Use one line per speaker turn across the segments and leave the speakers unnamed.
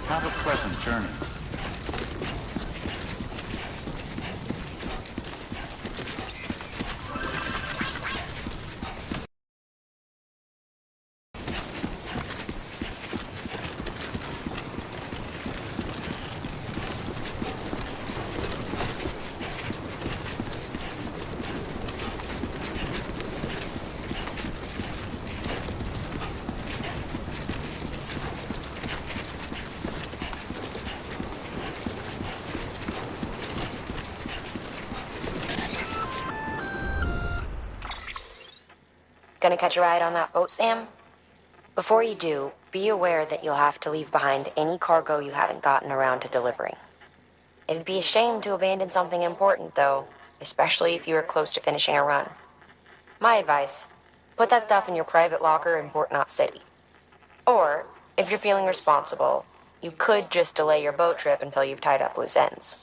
Have a pleasant journey.
Gonna catch a ride on that boat, Sam? Before you do, be aware that you'll have to leave behind any cargo you haven't gotten around to delivering. It'd be a shame to abandon something important, though, especially if you are close to finishing a run. My advice, put that stuff in your private locker in Port Knot City. Or, if you're feeling responsible, you could just delay your boat trip until you've tied up loose ends.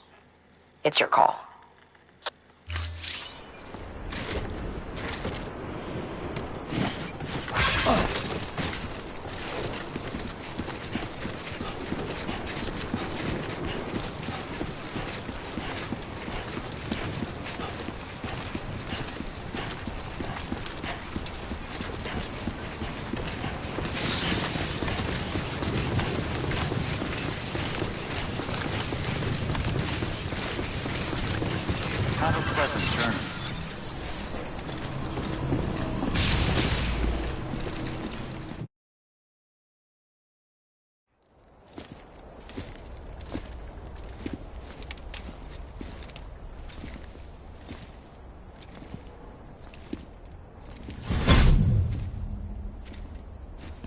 It's your call.
Have a pleasant journey.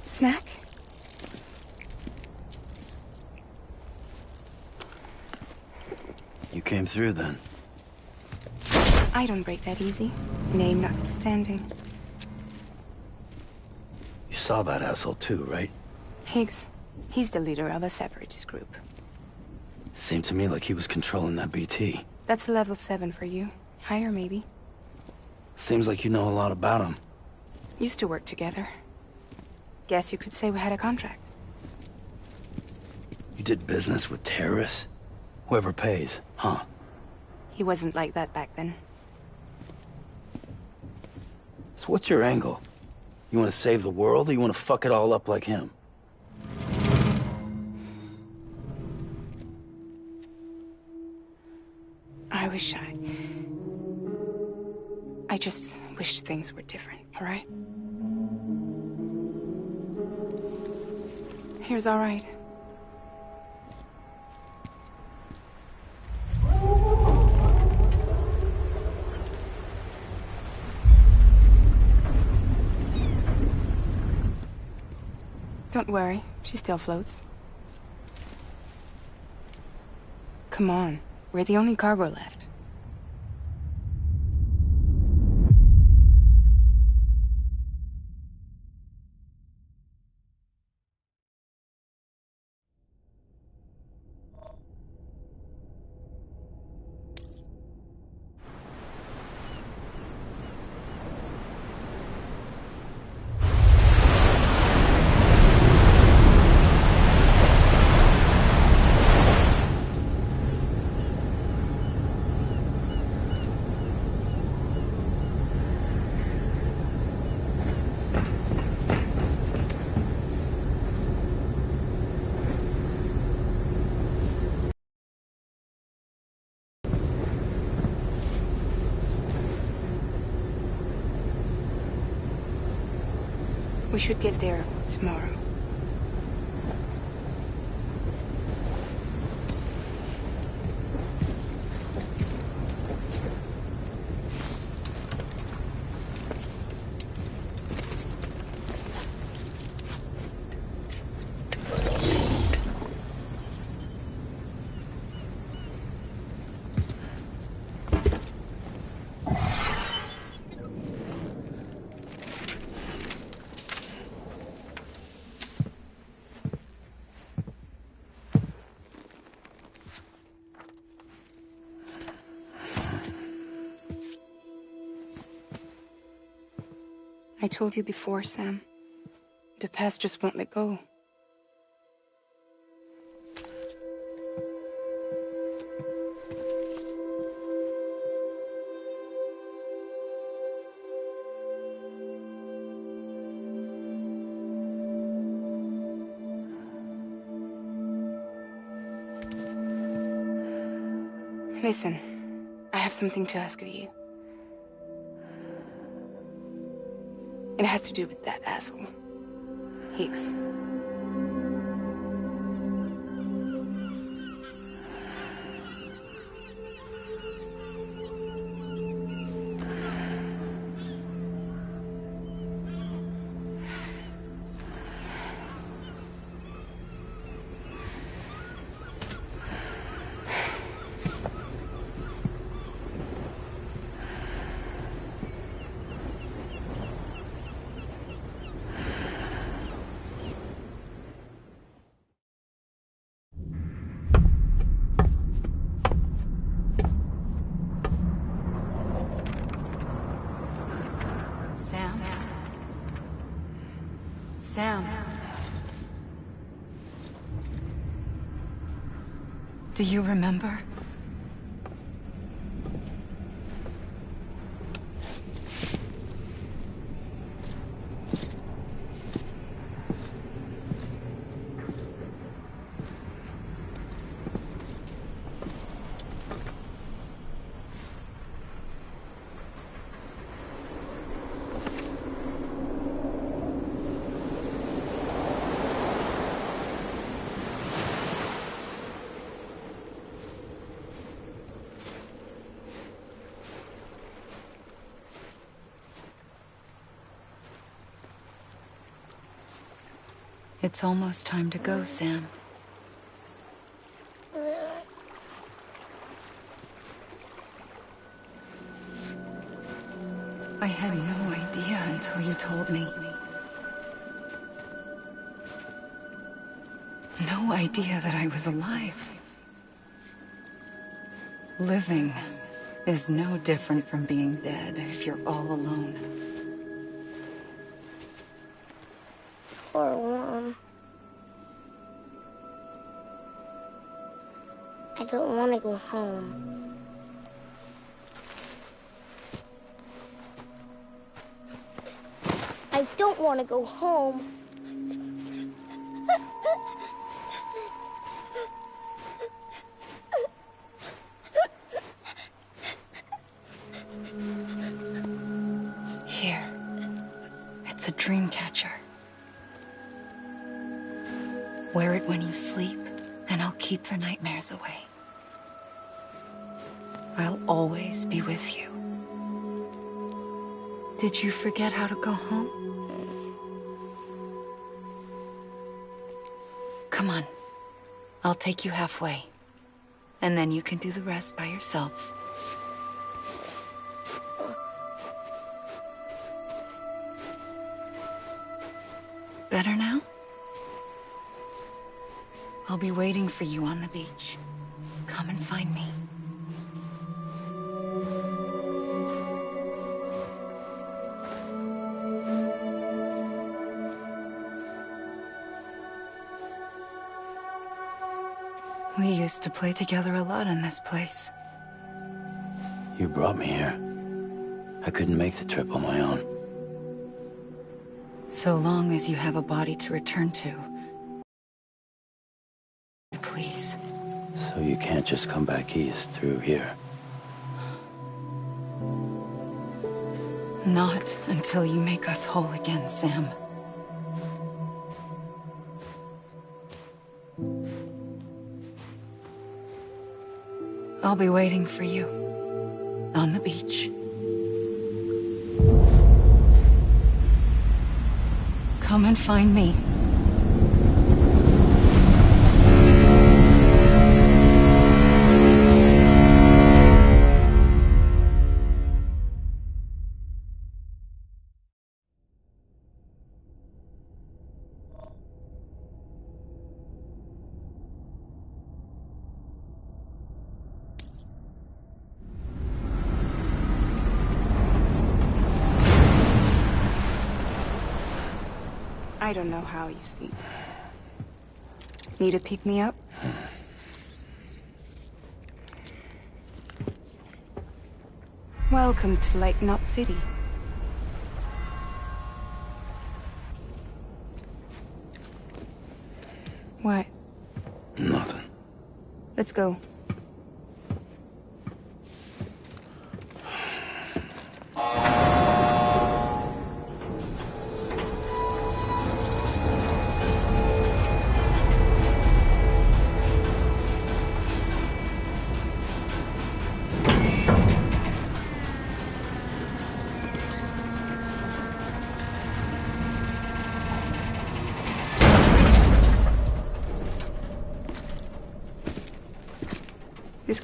Snack?
You came through then.
I don't break that easy. Name notwithstanding.
You saw that asshole too, right?
Higgs. He's the leader of a separatist group.
Seemed to me like he was controlling that BT.
That's level 7 for you. Higher, maybe.
Seems like you know a lot about him.
Used to work together. Guess you could say we had a contract.
You did business with terrorists? Whoever pays, huh?
He wasn't like that back then.
So what's your angle? You want to save the world, or you want to fuck it all up like him?
I just wished things were different, all right? Here's all right. Don't worry, she still floats. Come on, we're the only cargo left. We should get there tomorrow. I told you before, Sam. The past just won't let go. Listen, I have something to ask of you. It has to do with that asshole, Higgs.
Sam. Do you remember? It's almost time to go, Sam. I had no idea until you told me. No idea that I was alive. Living is no different from being dead if you're all alone.
Poor Mom. I don't want to go home. I don't want to go home.
Here. It's a dream catcher. Wear it when you sleep, and I'll keep the nightmares away. I'll always be with you. Did you forget how to go home? Come on. I'll take you halfway. And then you can do the rest by yourself. Better now? I'll be waiting for you on the beach. Come and find me. We used to play together a lot in this place.
You brought me here. I couldn't make the trip on my own.
So long as you have a body to return to. Please.
So you can't just come back east through here?
Not until you make us whole again, Sam. I'll be waiting for you on the beach. Come and find me.
I don't know how you sleep. Need to pick me up? Welcome to Lake Knot City. What?
Nothing.
Let's go.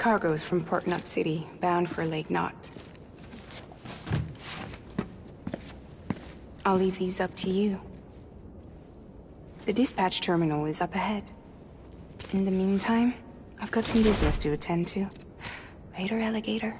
cargoes from Port Knot City, bound for Lake Knot. I'll leave these up to you. The dispatch terminal is up ahead. In the meantime, I've got some business to attend to. Later, alligator.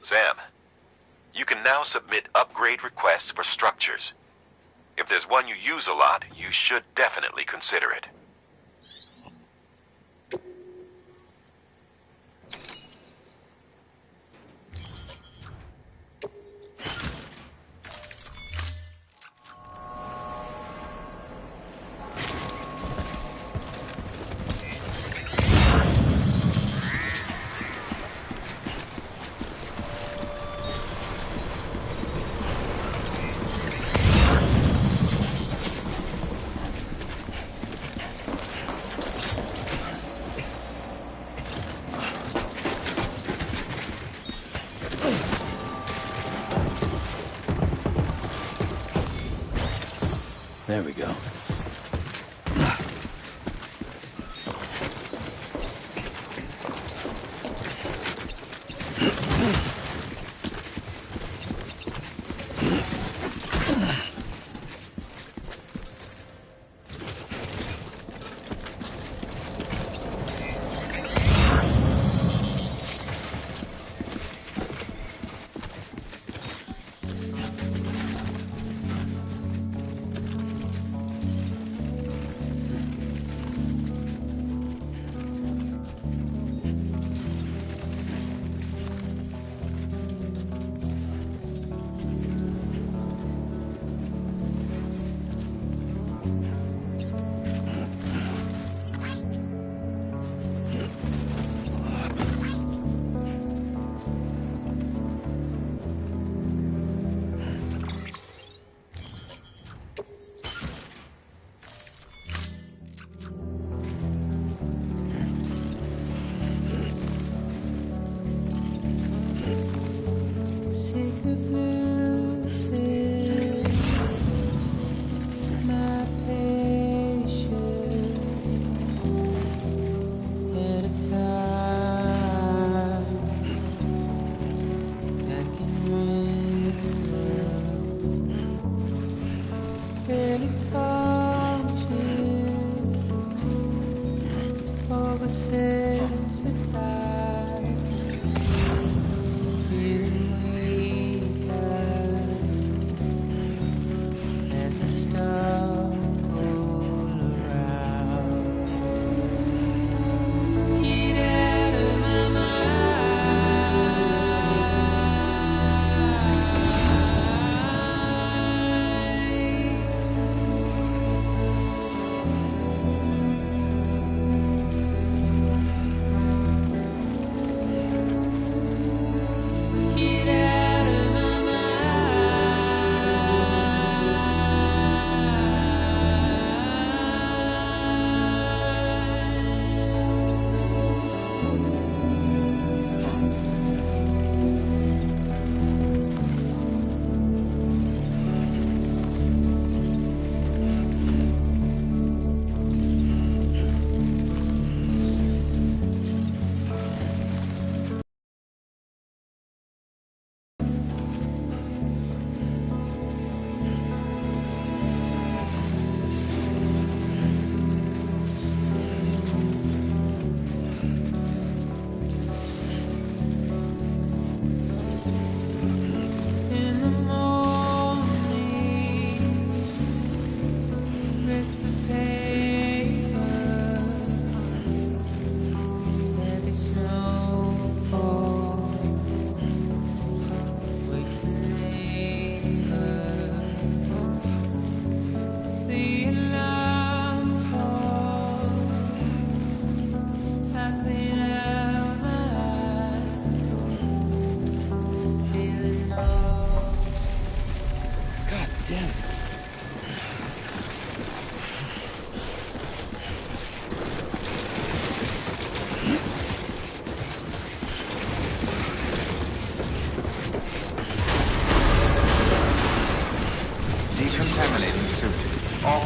Sam, you can now submit upgrade requests for structures. If there's one you use a lot, you should definitely consider it.
There we go.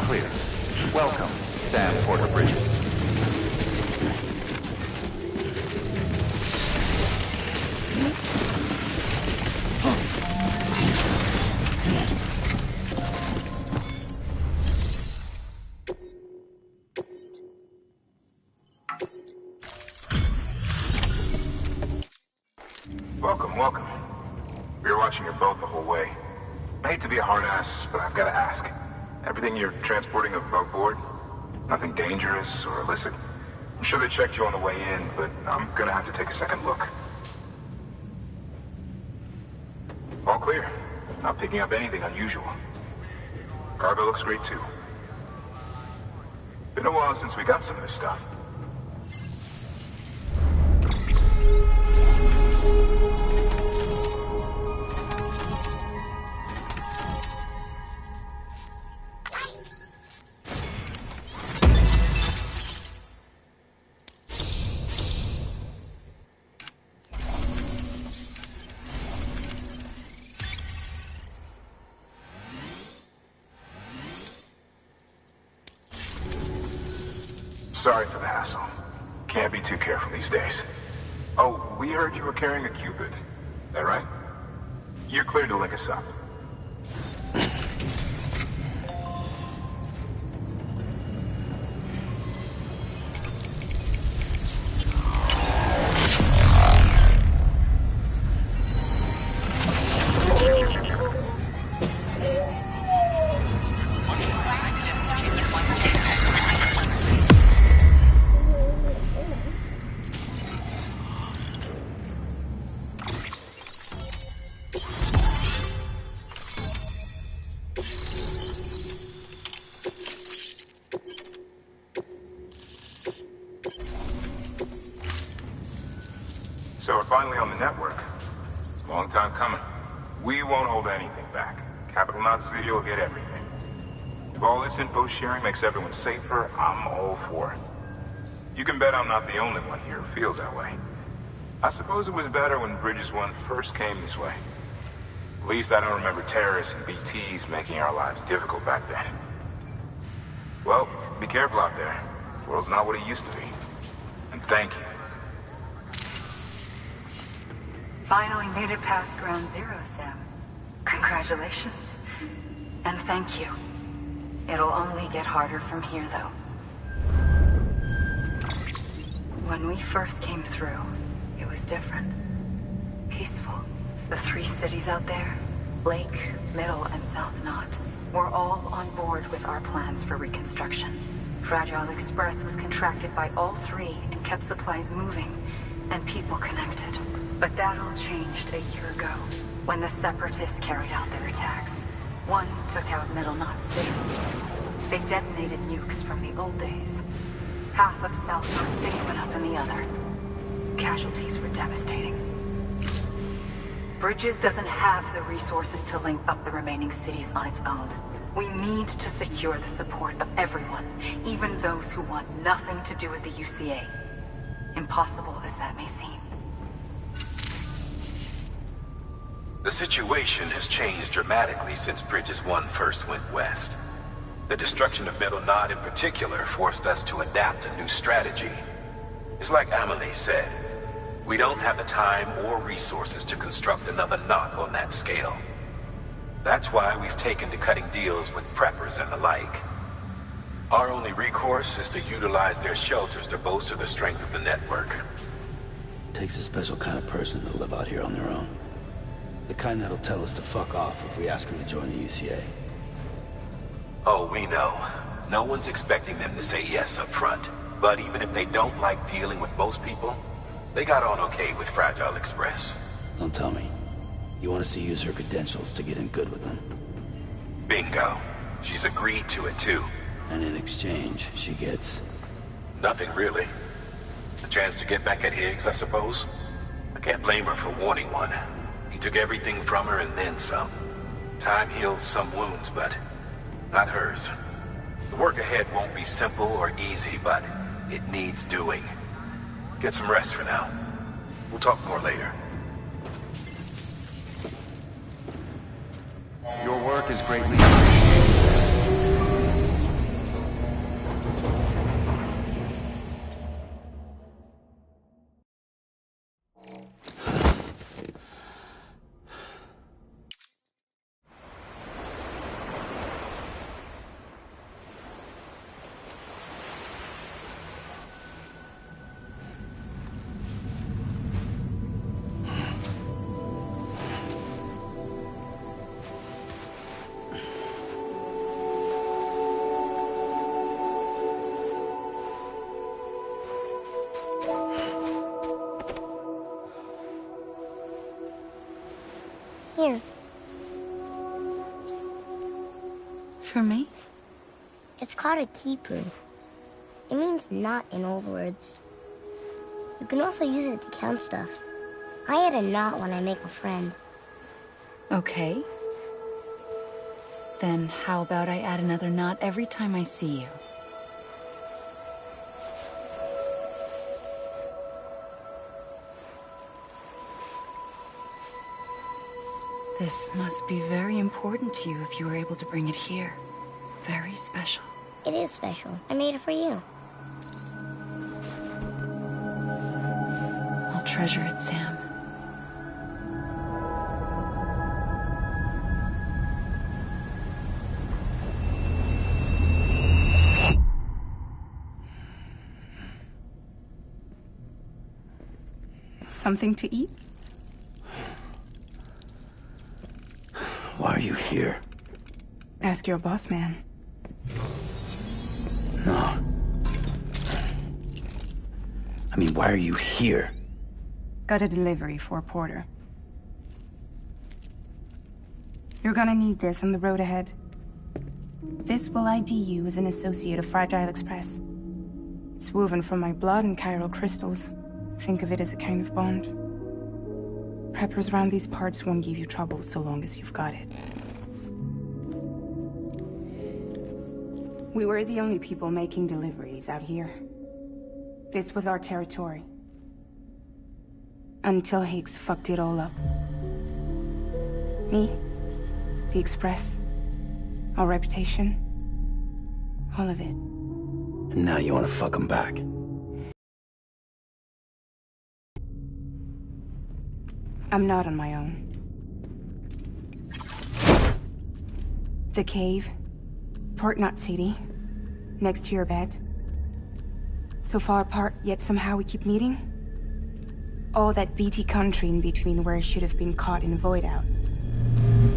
clear. Welcome, Sam Porter Bridges.
Welcome, welcome. We were watching your boat the whole way. I hate to be a hard ass, but I've got to ask. Everything you're transporting above board? Nothing dangerous or illicit? I'm sure they checked you on the way in, but I'm gonna have to take a second look. All clear. Not picking up anything unusual. Cargo looks great too. Been a while since we got some of this stuff. Sorry for the hassle. Can't be too careful these days. Oh, we heard you were carrying a Cupid. That right? You're cleared to link us up. So we're finally on the network. Long time coming. We won't hold anything back. Capital Knot City will get everything. If all this info sharing makes everyone safer, I'm all for it. You can bet I'm not the only one here who feels that way. I suppose it was better when Bridges 1 first came this way. At least I don't remember terrorists and BTs making our lives difficult back then. Well, be careful out there. The world's not what it used to be. And thank you.
Finally made it past ground zero, Sam. Congratulations. And thank you. It'll only get harder from here, though. When we first came through, it was different. Peaceful. The 3 cities out there, Lake, Middle, and South Knot, were all on board with our plans for reconstruction. Fragile Express was contracted by all 3 and kept supplies moving, and people connected. But that all changed a year ago, when the Separatists carried out their attacks. One took out Middle Knot City. They detonated nukes from the old days. Half of South Knot City went up in the other. Casualties were devastating. Bridges doesn't have the resources to link up the remaining cities on its own. We need to secure the support of everyone, even those who want nothing to do with the UCA. Impossible as that may seem.
The situation has changed dramatically since Bridges 1 first went west. The destruction of Middle Knot in particular forced us to adapt a new strategy. It's like Amelie said, we don't have the time or resources to construct another knot on that scale. That's why we've taken to cutting deals with preppers and the like. Our only recourse is to utilize their shelters to bolster the strength of the network.
Takes a special kind of person to live out here on their own. The kind that'll tell us to fuck off if we ask them to join the UCA.
Oh, we know. No one's expecting them to say yes up front. But even if they don't like dealing with most people, they got on okay with Fragile Express.
Don't tell me. You want us to use her credentials to get in good with them?
Bingo. She's agreed to it too.
And in exchange, she gets...
Nothing really. A chance to get back at Higgs, I suppose. I can't blame her for wanting one. He took everything from her and then some. Time heals some wounds, but not hers. The work ahead won't be simple or easy, but it needs doing. Get some rest for now. We'll talk more later.
Your work is greatly appreciated.
Here.
For me?
It's called a keeper. It means knot in old words. You can also use it to count stuff. I add a knot when I make a friend.
Okay. Then how about I add another knot every time I see you? This must be very important to you if you were able to bring it here. Very special.
It is special. I made it for you.
I'll treasure it, Sam.
Something to eat?
Why are you here?
Ask your boss man.
No. I mean, why are you here?
Got a delivery for Porter. You're gonna need this on the road ahead. This will ID you as an associate of Fragile Express. It's woven from my blood and chiral crystals. Think of it as a kind of bond. Preppers around these parts won't give you trouble so long as you've got it. We were the only people making deliveries out here. This was our territory. Until Higgs fucked it all up. Me, the Express, our reputation, all of it.
And now you want to fuck him back.
I'm not on my own. The cave, Port Knot City, next to your bed. So far apart, yet somehow we keep meeting. All that BT country in between where I should have been caught in a void out.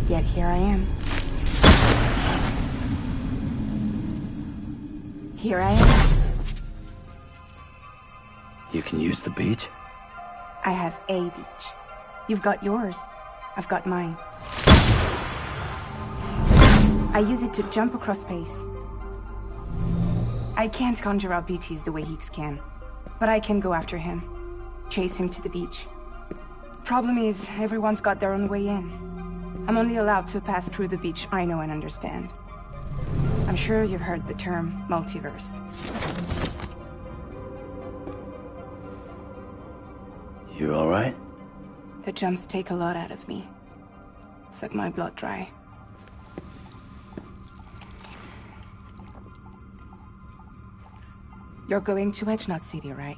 Yet here I am. Here I am.
You can use the beach?
I have a beach. You've got yours. I've got mine. I use it to jump across space. I can't conjure up BTs the way Higgs can, but I can go after him, chase him to the beach. Problem is, everyone's got their own way in. I'm only allowed to pass through the beach I know and understand. I'm sure you've heard the term multiverse.
You all right?
The jumps take a lot out of me. Suck my blood dry. You're going to Edge Knot City, right?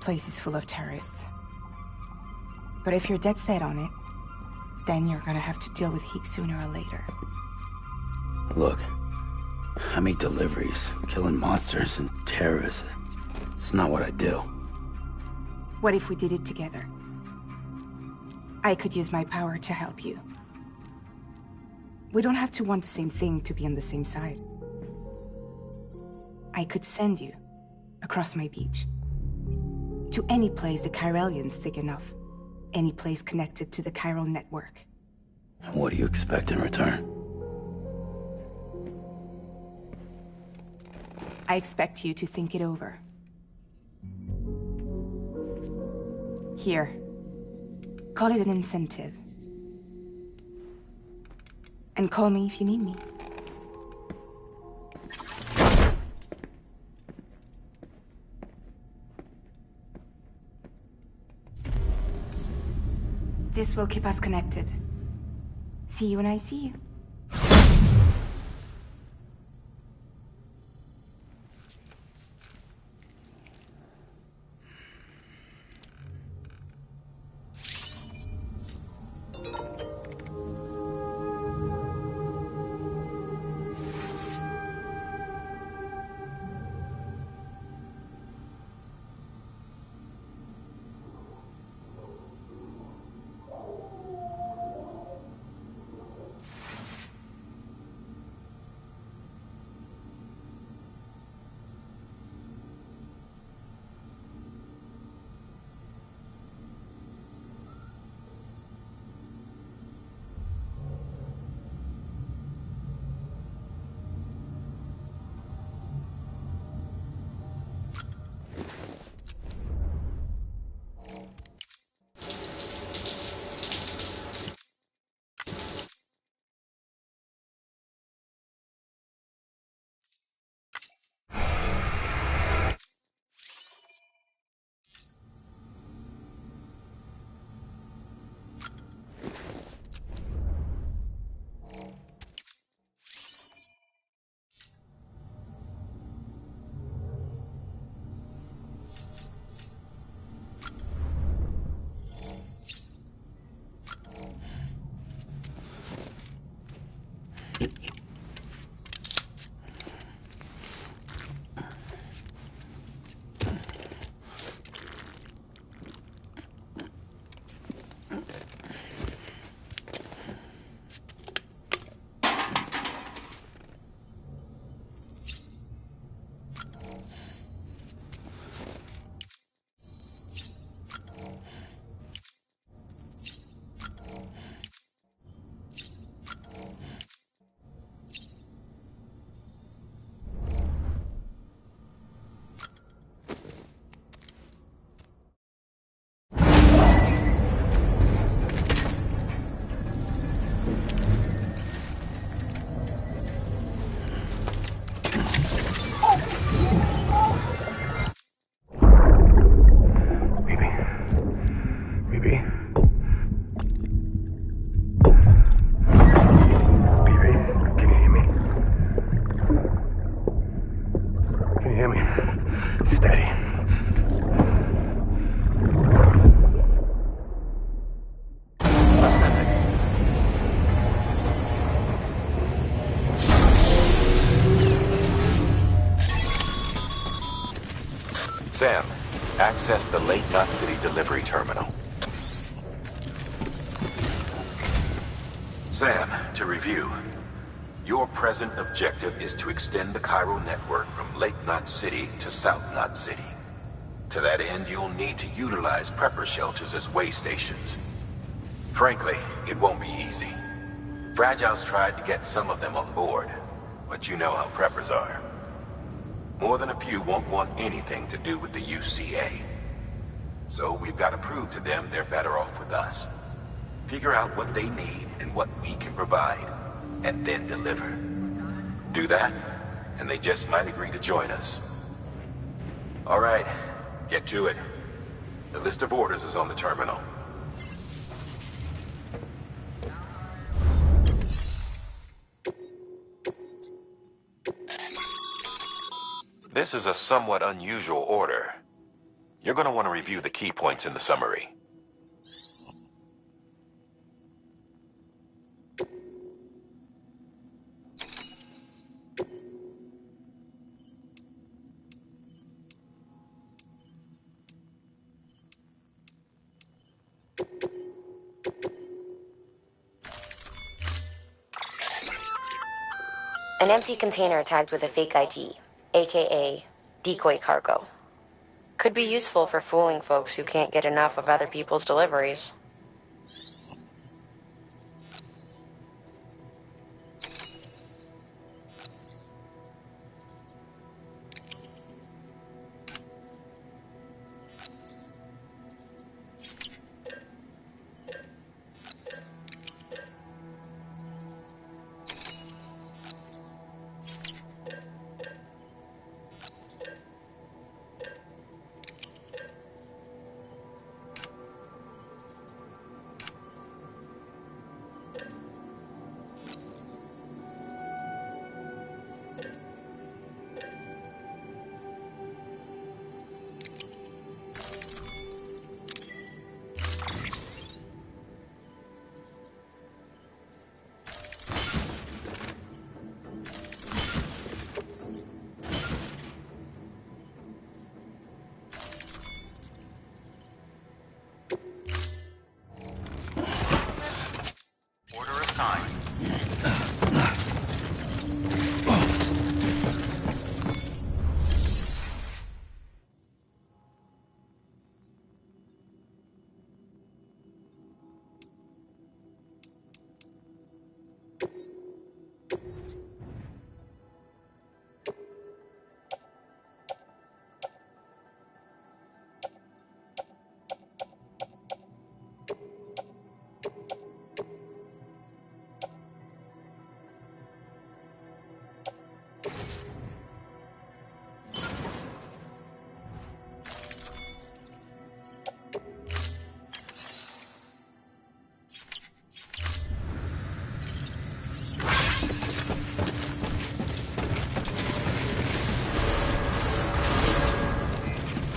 Place is full of terrorists. But if you're dead set on it, then you're gonna have to deal with Higgs sooner or later.
Look, I make deliveries, killing monsters and terrorists. It's not what I do.
What if we did it together? I could use my power to help you. We don't have to want the same thing to be on the same side. I could send you across my beach. To any place the Chiralian's thick enough. Any place connected to the chiral network.
And what do you expect in return?
I expect you to think it over. Here. Call it an incentive. And call me if you need me. This will keep us connected. See you when I see you.
Sam, access the Lake Knot City delivery terminal. Sam, to review. Your present objective is to extend the Cairo network from Lake Knot City to South Knot City. To that end, you'll need to utilize prepper shelters as way stations. Frankly, it won't be easy. Fragile's tried to get some of them on board, but you know how preppers are. More than a few won't want anything to do with the UCA. So we've got to prove to them they're better off with us. Figure out what they need and what we can provide, and then deliver. Do that, and they just might agree to join us. All right, get to it. The list of orders is on the terminal. This is a somewhat unusual order. You're going to want to review the key points in the summary.
An empty container tagged with a fake ID, aka decoy cargo. Could be useful for fooling folks who can't get enough of other people's deliveries.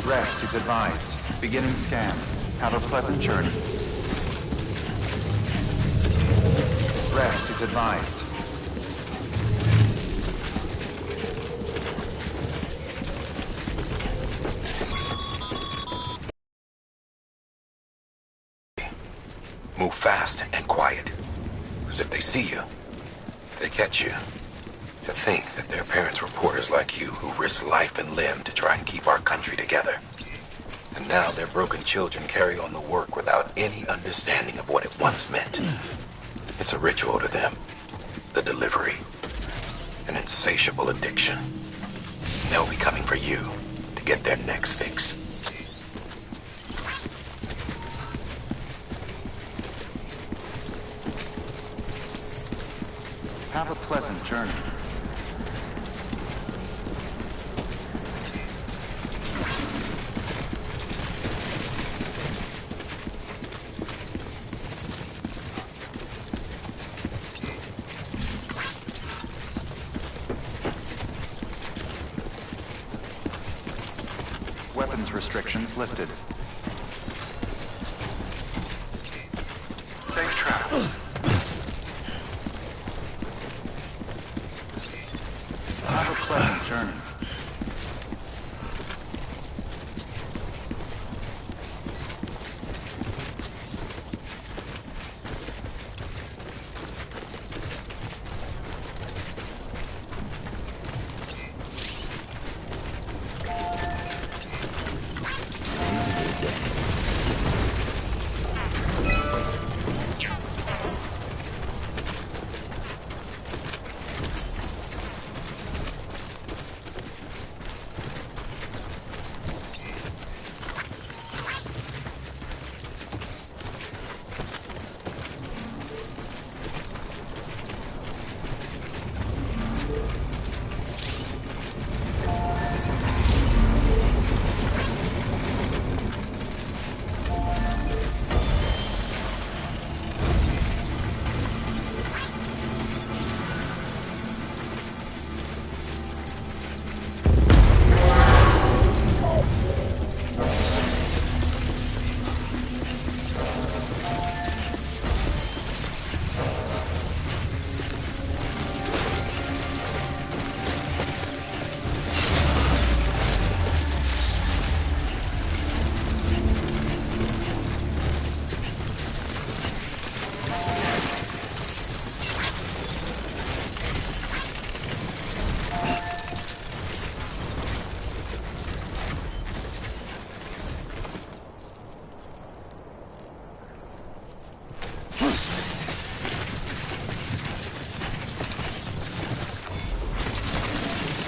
Rest is advised. Beginning scan. Have a pleasant journey. as advised.
Move fast and quiet. Because if they see you, if they catch you, to think that their parents reporters like you who risk life and limb to try and keep our country together. And now their broken children carry on the work without any understanding of what it once meant. It's a ritual to them. The delivery. An insatiable addiction. They'll be coming for you to get their next fix.
Have a pleasant journey. Weapons restrictions lifted.
Safe travels.
Have a pleasant journey.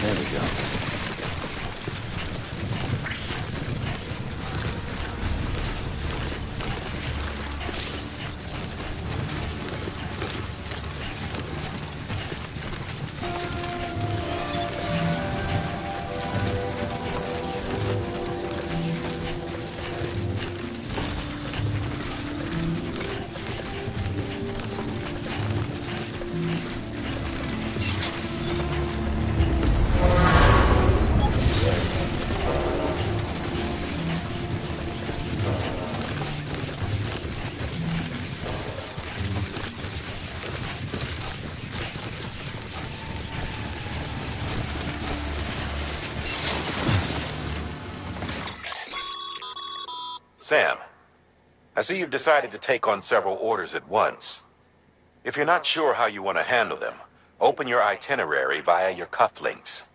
There we go.
Sam, I see you've decided to take on several orders at once. If you're not sure how you want to handle them, open your itinerary via your cufflinks.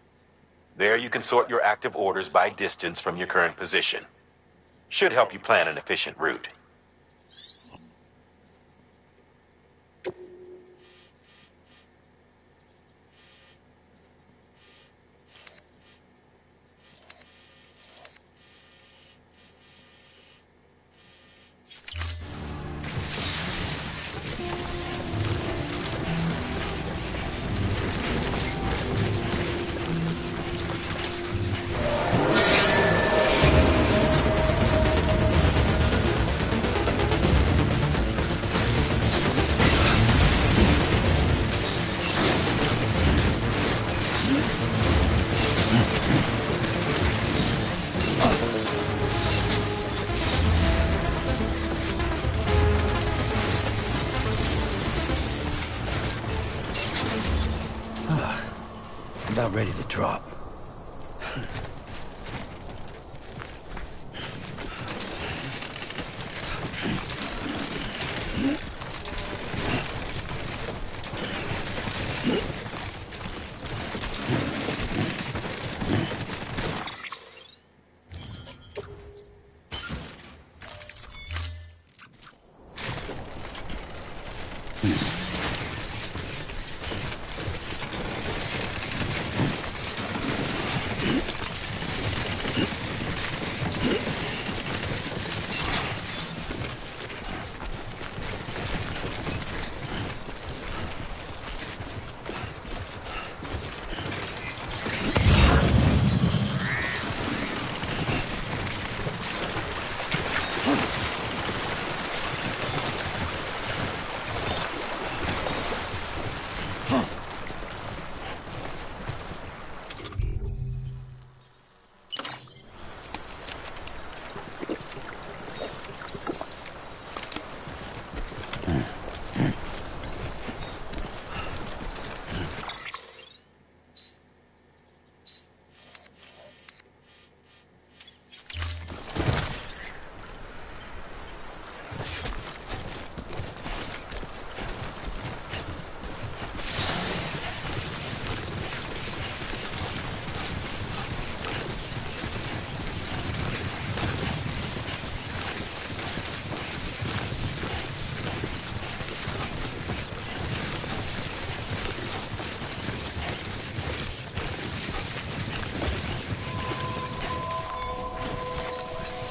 There you can sort your active orders by distance from your current position. Should help you plan an efficient route.
about ready to drop.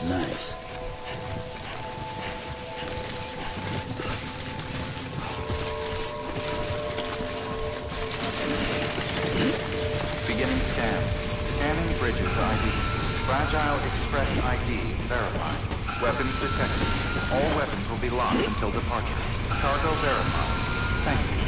Nice.
Beginning scan. Scanning bridges ID. Fragile Express ID verified. Weapons detected. All weapons will be locked until departure. Cargo verified. Thank you.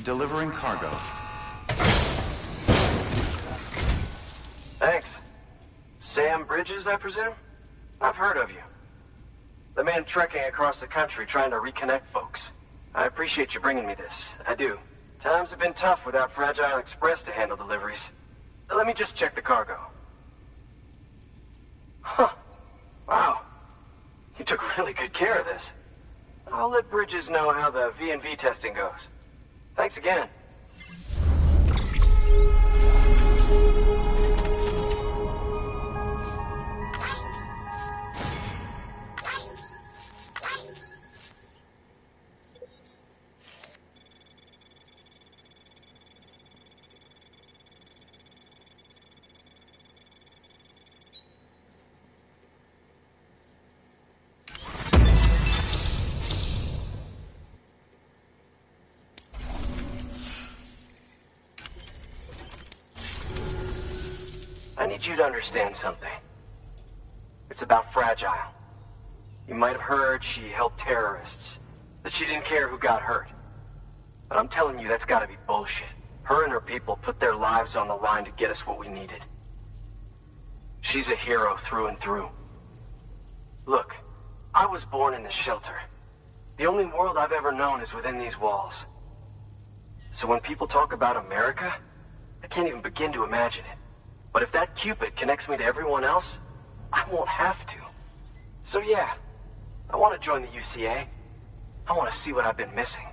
Delivering cargo.
Thanks. Sam Bridges, I presume? I've heard of you. The man trekking across the country trying to reconnect folks. I appreciate you bringing me this. I do. Times have been tough without Fragile Express to handle deliveries. Let me just check the cargo. Huh. Wow. You took really good care of this. I'll let Bridges know how the V&V testing goes. Thanks again. I need you to understand something. It's about Fragile. You might have heard she helped terrorists, that she didn't care who got hurt. But I'm telling you, that's gotta be bullshit. Her and her people put their lives on the line to get us what we needed. She's a hero through and through. Look, I was born in this shelter. The only world I've ever known is within these walls. So when people talk about America, I can't even begin to imagine it. But if that Cupid connects me to everyone else, I won't have to. So yeah, I want to join the UCA. I want to see what I've been missing.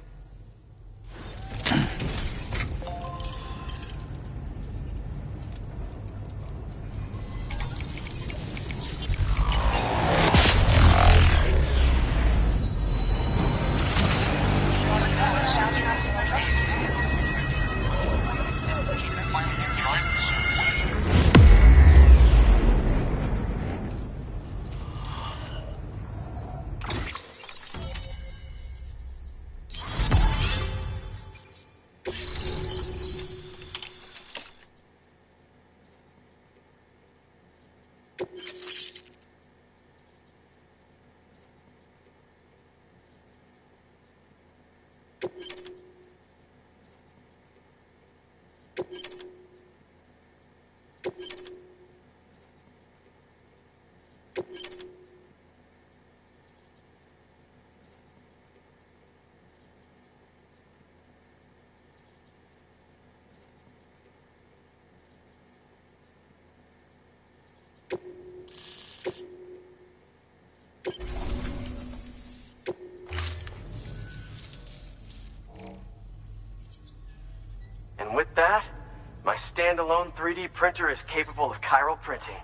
My standalone 3D printer is capable of chiral printing.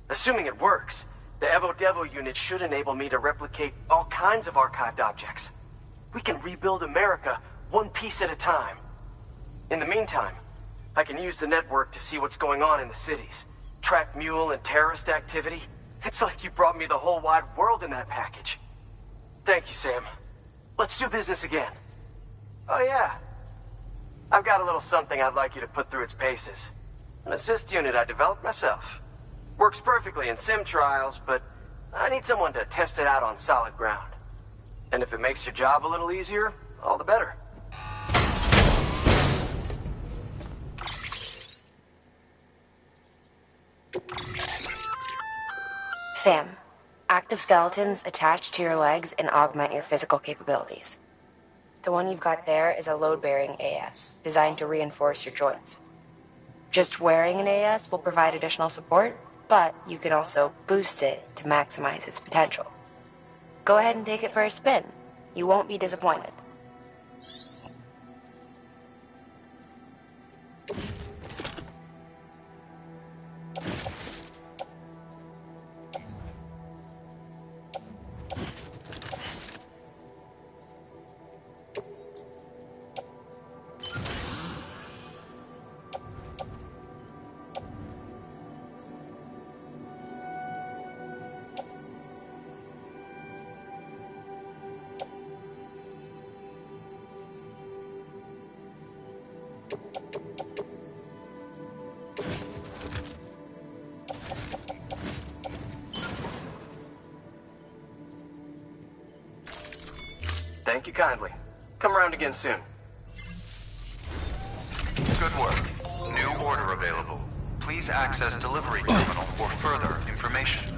Assuming it works, the Evo Devo unit should enable me to replicate all kinds of archived objects. We can rebuild America one piece at a time. In the meantime, I can use the network to see what's going on in the cities, track mule and terrorist activity. It's like you brought me the whole wide world in that package. Thank you, Sam. Let's do business again. Oh yeah. I've got a little something I'd like you to put through its paces. An assist unit I developed myself. Works perfectly in sim trials, but I need someone to test it out on solid ground. And if it makes your job a little easier, all the better.
Sam, active skeletons attach to your legs and augment your physical capabilities. The one you've got there is a load-bearing AS, designed to reinforce your joints. Just wearing an AS will provide additional support, but you can also boost it to maximize its potential. Go ahead and take it for a spin. You won't be disappointed.
Thank you kindly. Come around again soon.
Good work. New order available. Please access delivery terminal for further information.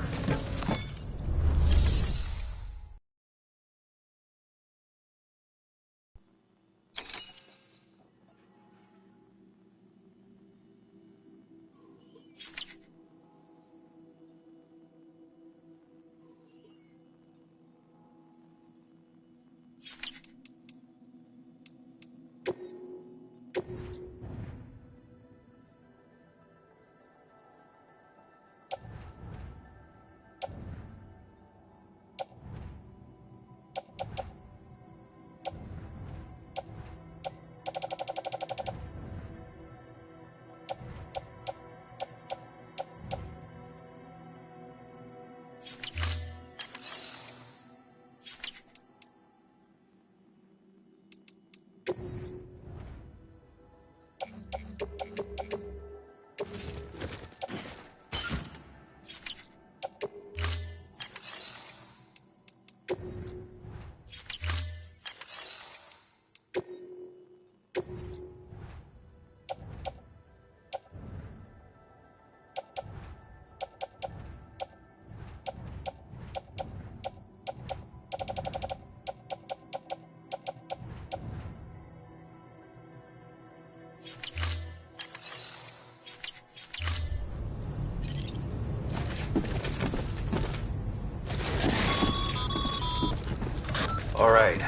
All right.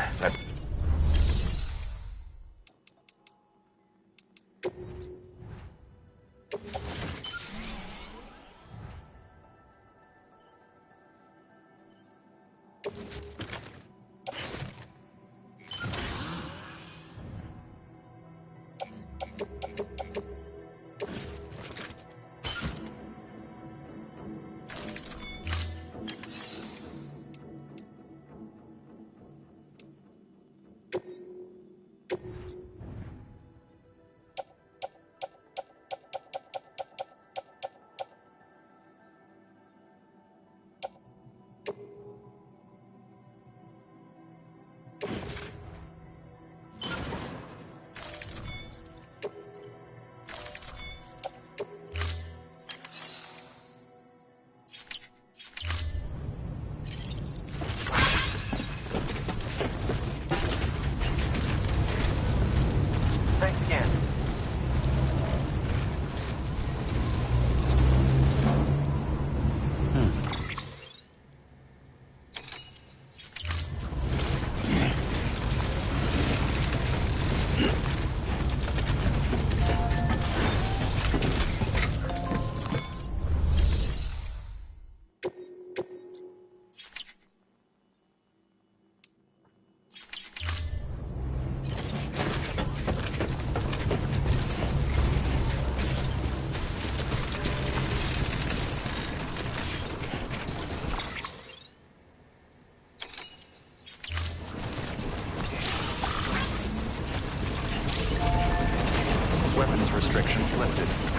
restrictions lifted.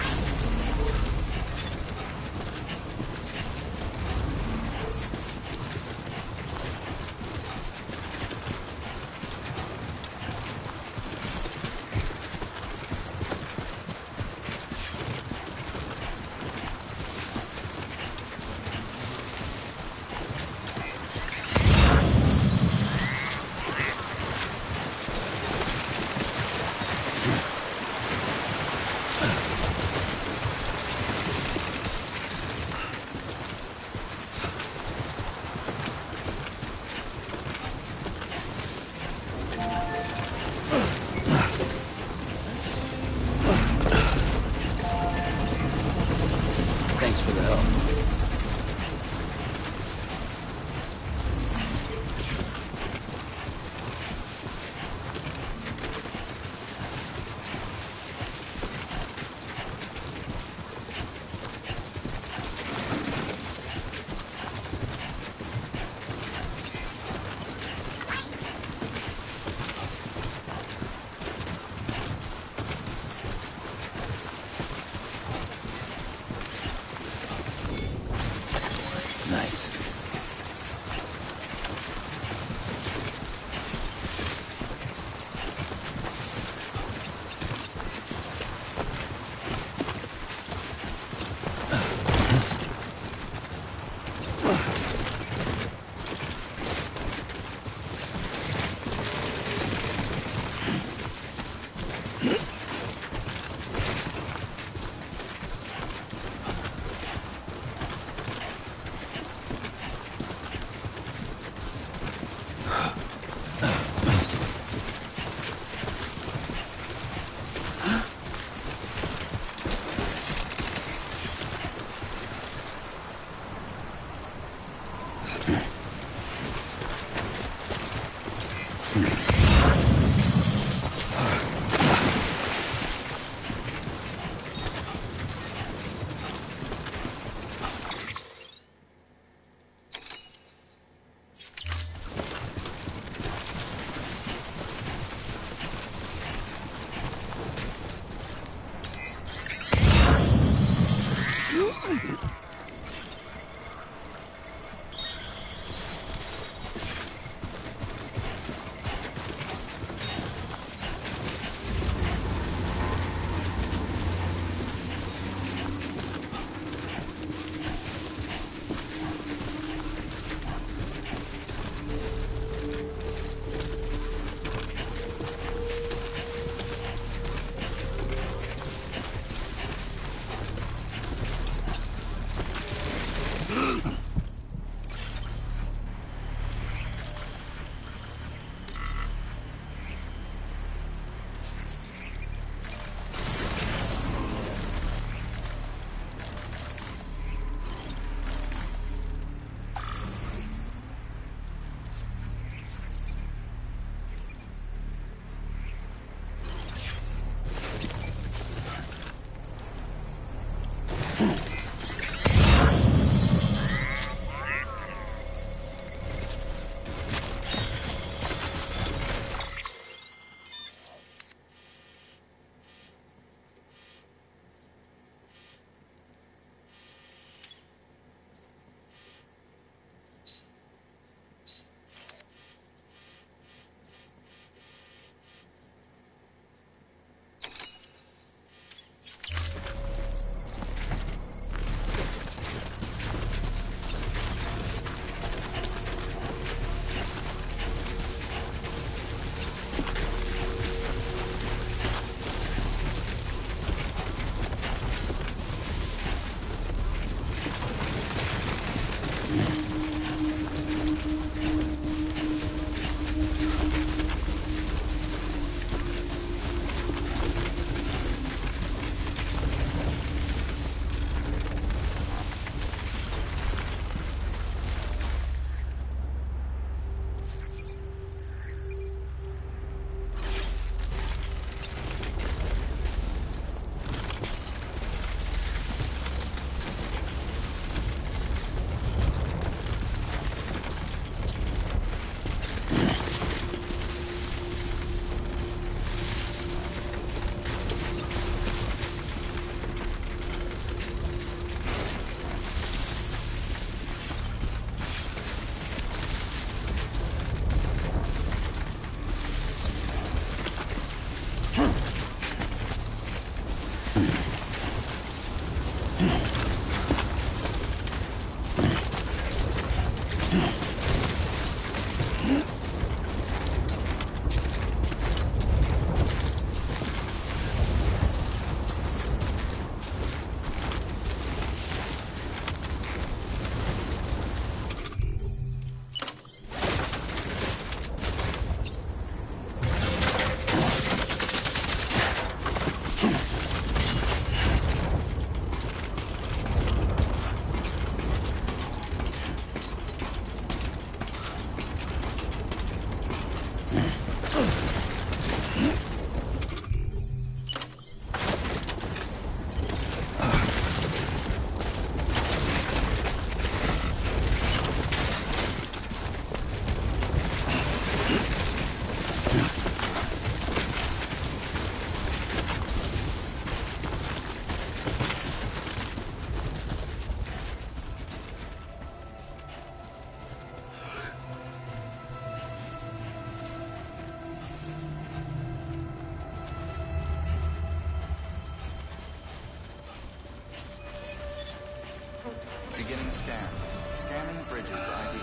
scanned. Scanning bridges ID.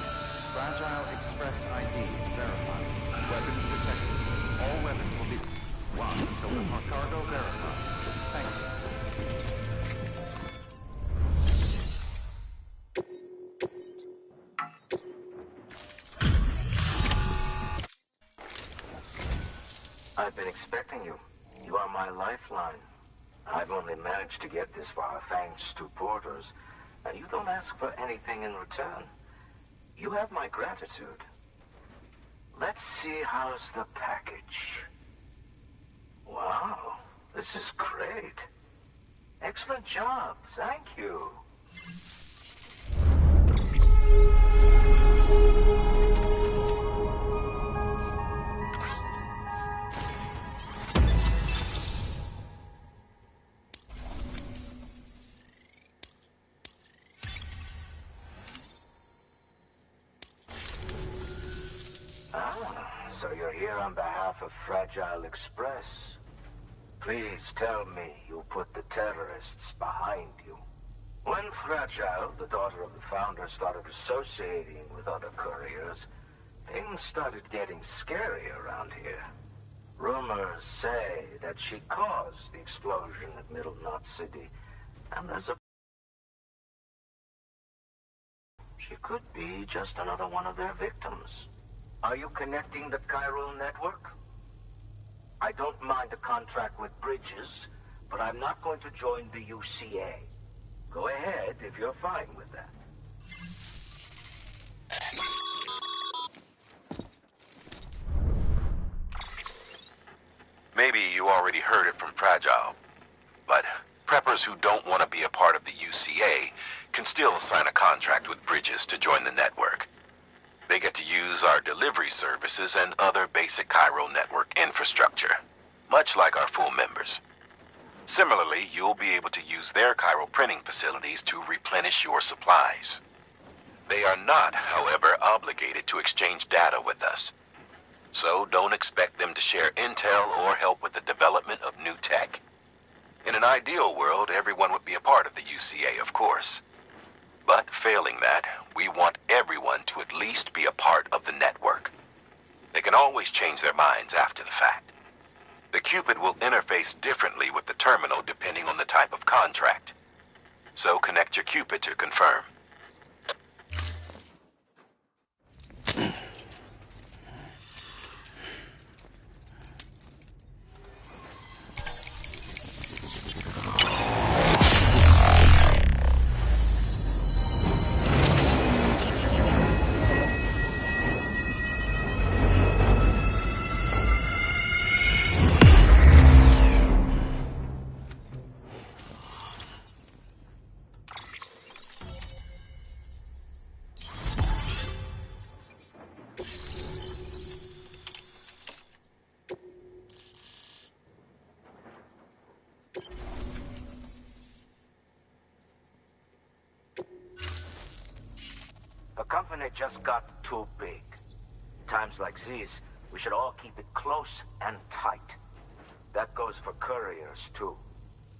Fragile Express ID verified. Weapons detected. All weapons will be locked until the cargo verified. Thank you.
I've been expecting you. You are my lifeline. I've only managed to get this far thanks to porters, and you don't ask for anything in return. You have my gratitude. Let's see, how's the package? Wow, this is great. Excellent job, thank you. So you're here on behalf of Fragile Express. Please tell me you put the terrorists behind you. When Fragile, the daughter of the founder, started associating with other couriers, things started getting scary around here. Rumors say that she caused the explosion at Middle Knot City, and there's a... She could be just another one of their victims. Are you connecting the chiral network? I don't mind a contract with Bridges, but I'm not going to join the UCA. Go ahead if you're fine with that.
Maybe you already heard it from Fragile, but preppers who don't want to be a part of the UCA can still sign a contract with Bridges to join the network. They get to use our delivery services and other basic chiral network infrastructure, much like our full members. Similarly, you'll be able to use their chiral printing facilities to replenish your supplies. They are not, however, obligated to exchange data with us. So don't expect them to share intel or help with the development of new tech. In an ideal world, everyone would be a part of the UCA, of course. But failing that, we want everyone to at least be a part of the network. They can always change their minds after the fact. The Cupid will interface differently with the terminal depending on the type of contract. So connect your Cupid to confirm.
The company just got too big. Times like these, we should all keep it close and tight. That goes for couriers, too.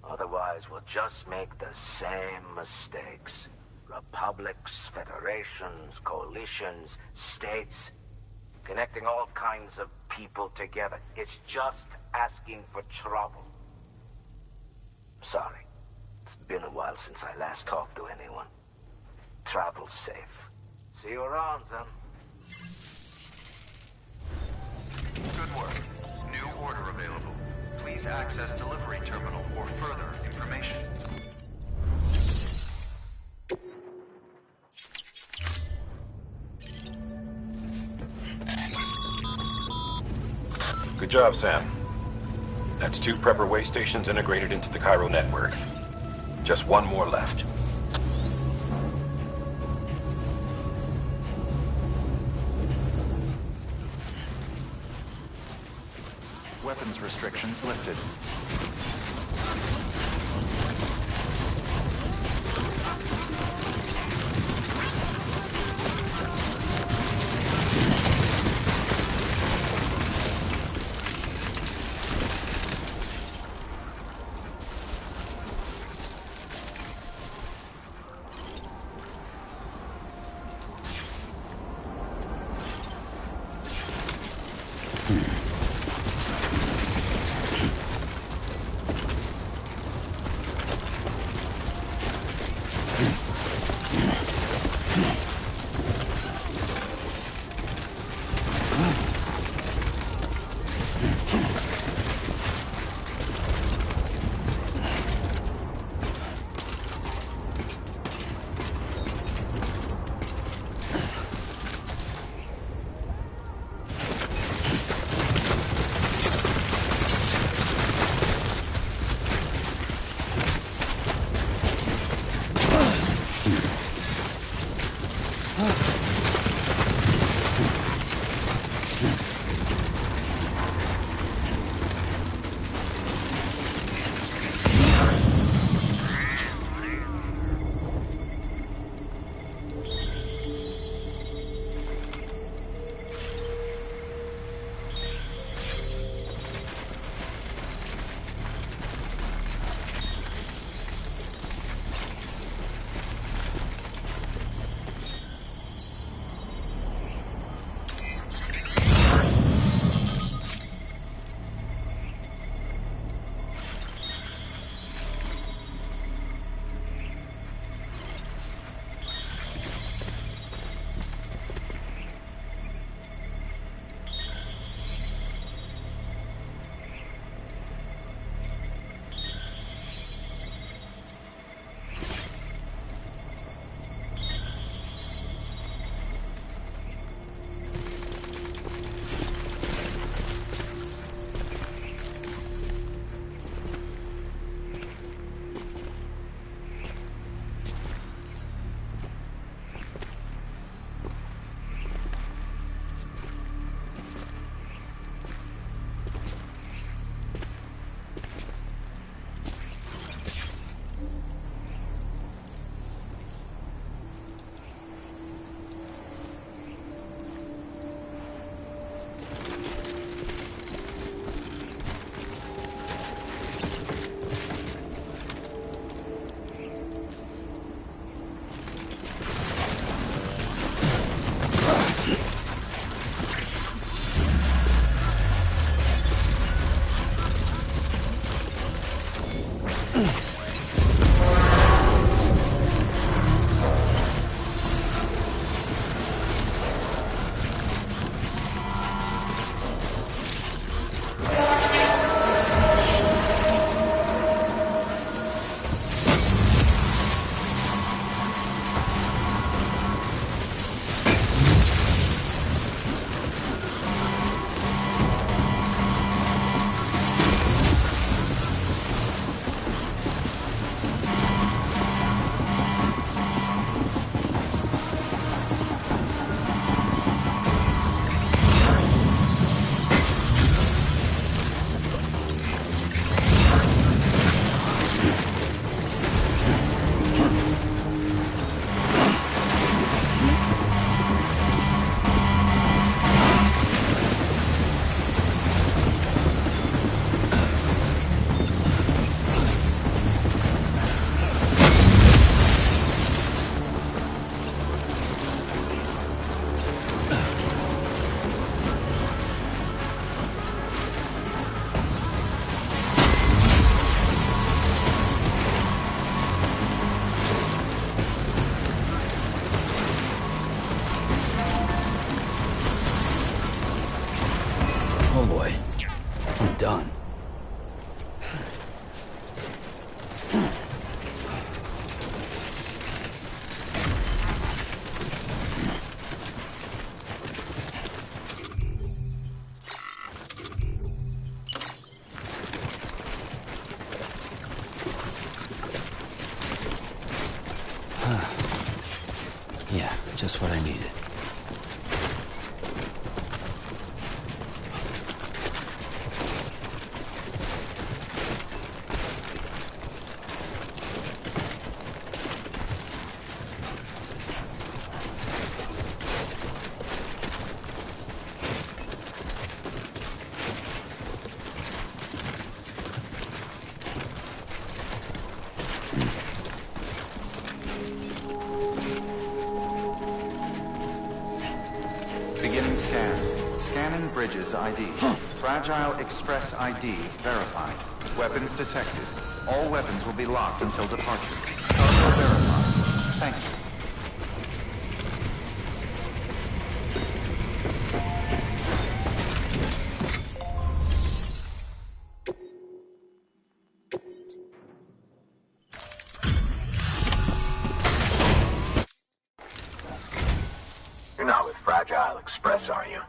Otherwise, we'll just make the same mistakes. Republics, federations, coalitions, states, connecting all kinds of people together. It's just asking for trouble. Sorry. It's been a while since I last talked to anyone. Travel safe. See you around, then.
Good work. New order available. Please access delivery terminal for further information.
Good job, Sam. That's 2 prepper way stations integrated into the chiral network. Just 1 more left.
Weapons restrictions lifted.
Oh boy, I'm done. Yeah, just what I needed.
Beginning scan. Scanning Bridges ID. Fragile Express ID verified. Weapons detected. All weapons will be locked until departure. Cargo verified. Thank you.
Express, are you?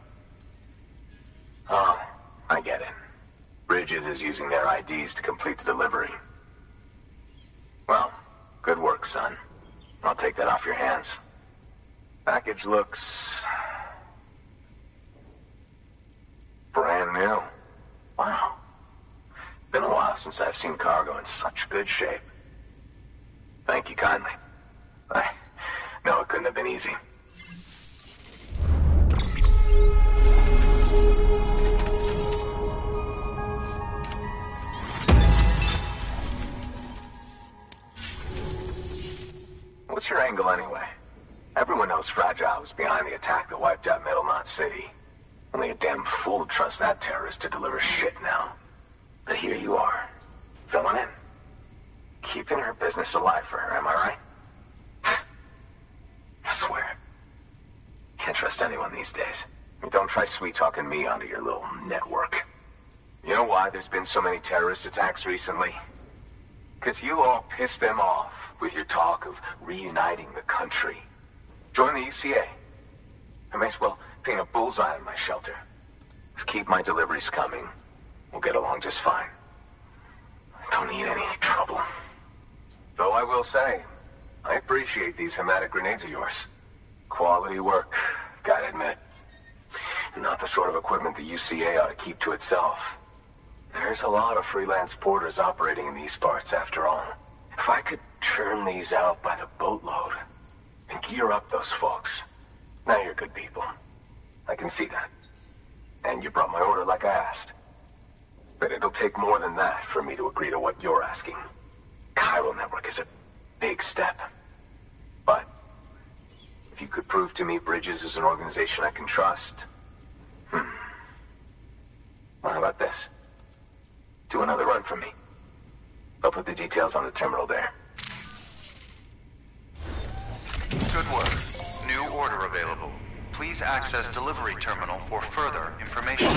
Oh, I get it. Bridges is using their IDs to complete the delivery. Well, good work, son. I'll take that off your hands. Package looks... brand new. Wow. Been a while since I've seen cargo in such good shape. Thank you kindly. I know it couldn't have been easy. What's your angle anyway? Everyone knows Fragile was behind the attack that wiped out Middle Knot City. Only a damn fool would trust that terrorist to deliver shit now. But here you are, filling in. Keeping her business alive for her, am I right? I swear. Can't trust anyone these days. Don't try sweet-talking me onto your little network. You know why there's been so many terrorist attacks recently? Because you all pissed them off with your talk of reuniting the country. Join the UCA. I may as well paint a bullseye on my shelter. Just keep my deliveries coming. We'll get along just fine. Don't need any trouble. Though I will say, I appreciate these hematic grenades of yours. Quality work, gotta admit. Not the sort of equipment the UCA ought to keep to itself. There's a lot of freelance porters operating in these parts, after all. If I could churn these out by the boatload and gear up those folks. Now you're good people. I can see that. And you brought my order like I asked. But it'll take more than that for me to agree to what you're asking. Chiral Network is a big step. But if you could prove to me Bridges is an organization I can trust... Well, how about this? Do another run for me. I'll put the details on the terminal there.
Good work. New order available. Please access delivery terminal for further information.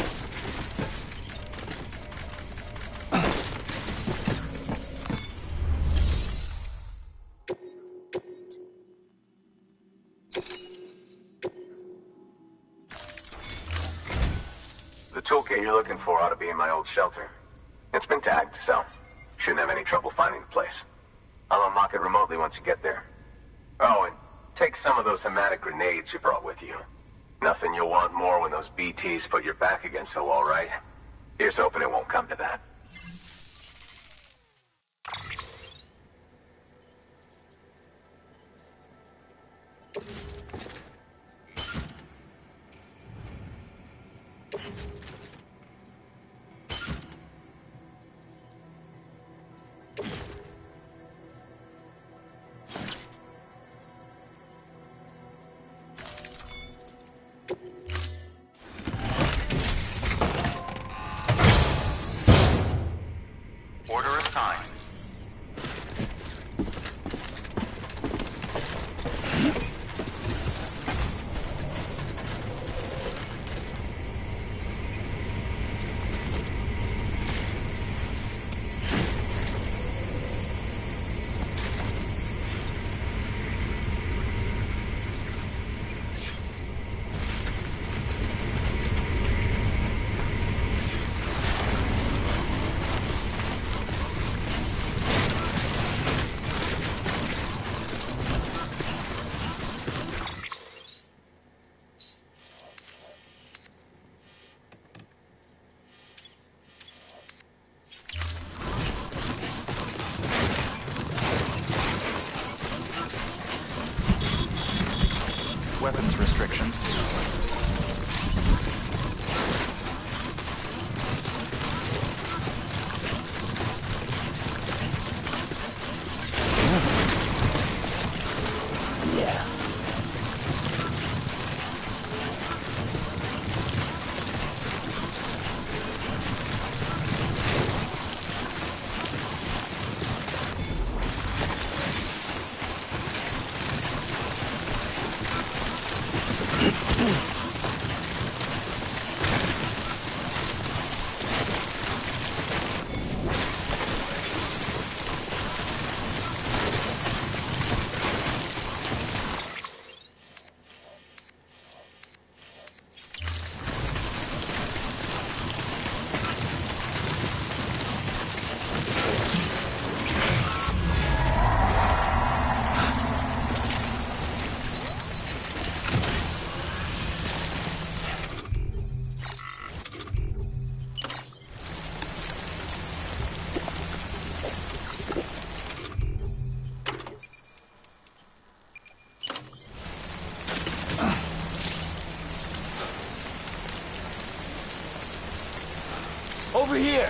The toolkit you're looking for ought to be in my old shelter. It's been tagged, so shouldn't have any trouble finding the place. I'll unlock it remotely once you get there. Oh, and take some of those hematic grenades you brought with you. Nothing you'll want more when those BTs put your back against the wall, right? Here's hoping it won't come to that.
Order assigned.
Over here!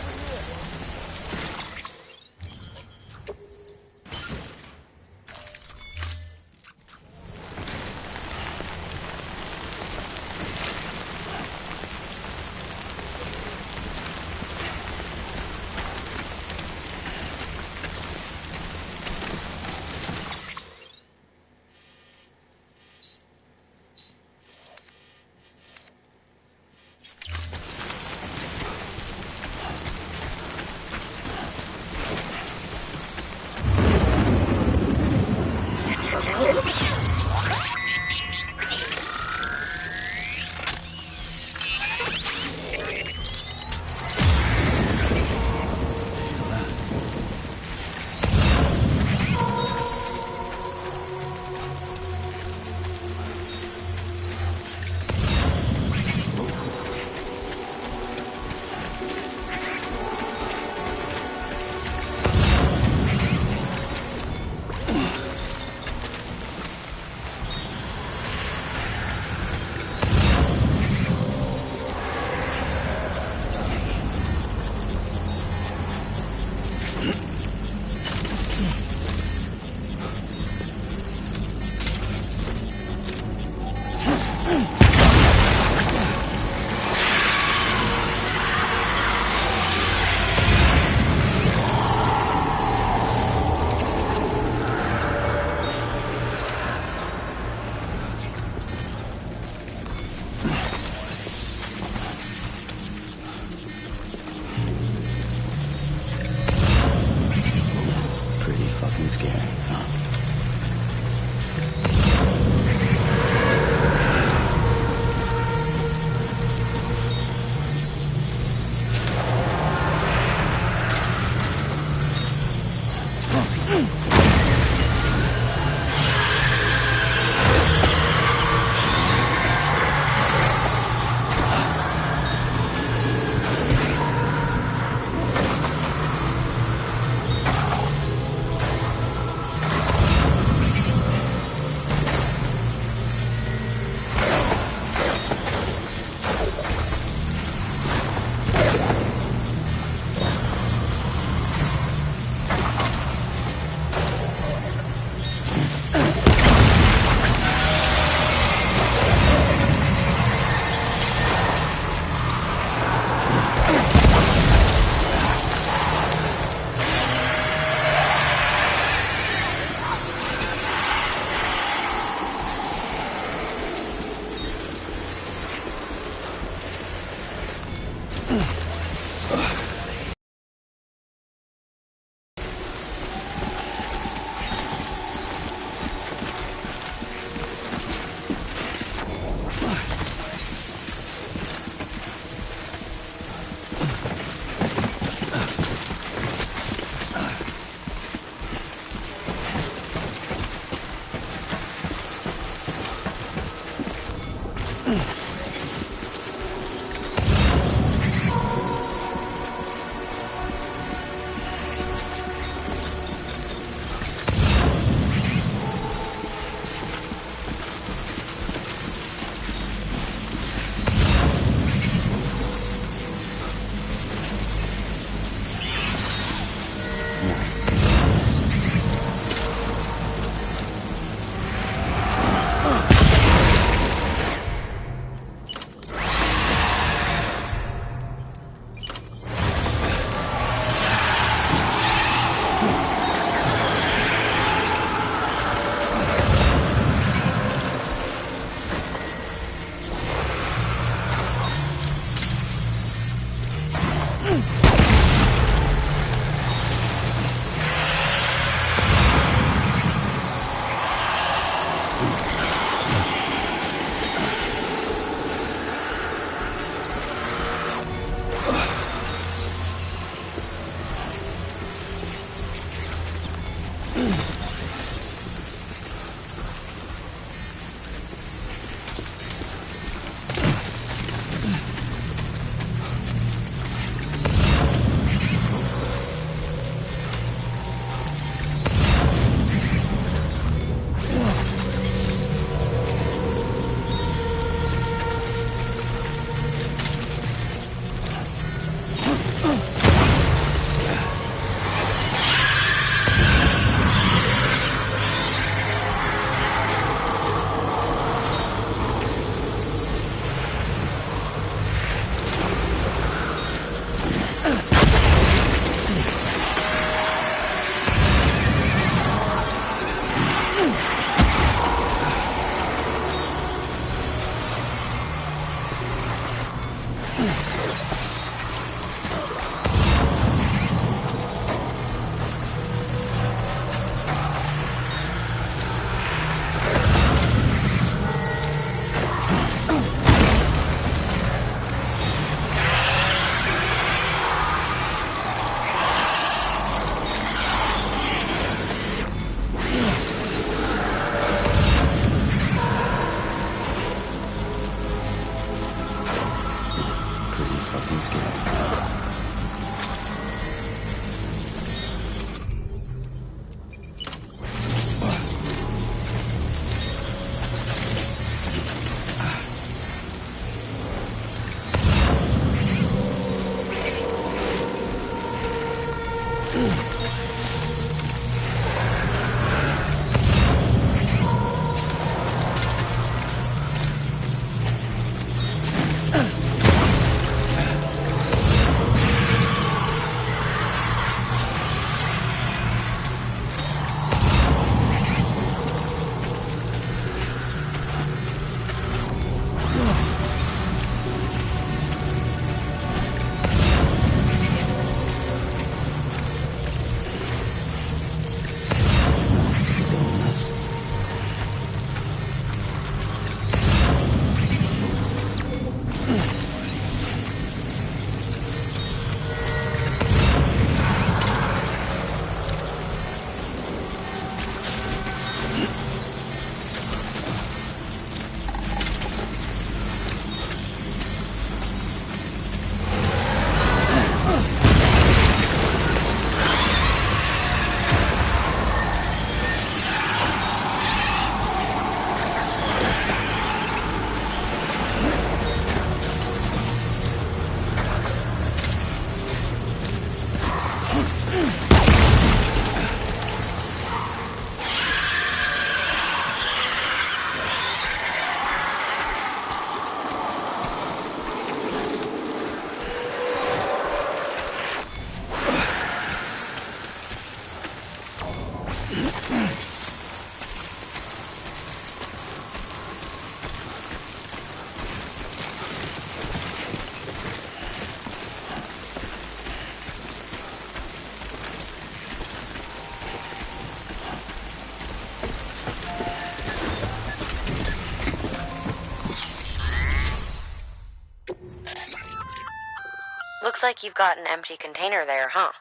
Looks like you've got an empty container there, huh?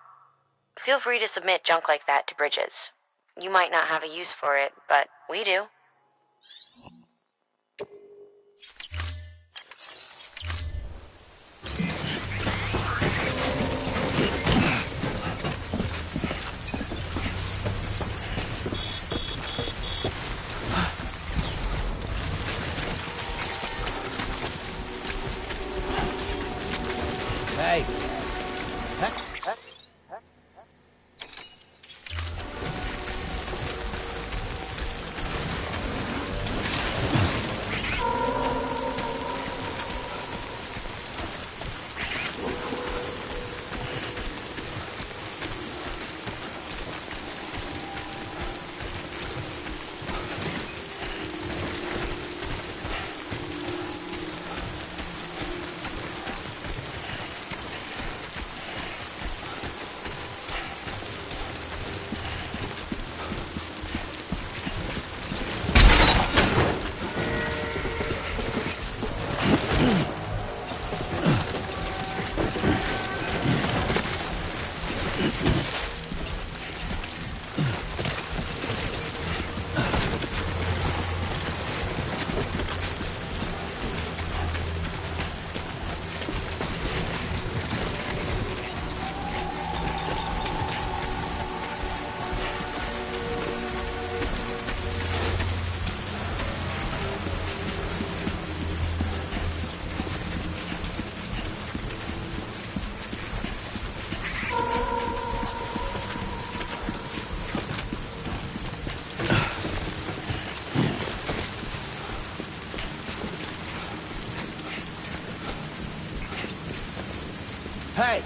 Feel free to submit junk like that to Bridges. You might not have a use for it, but we do.
Hey! Hey!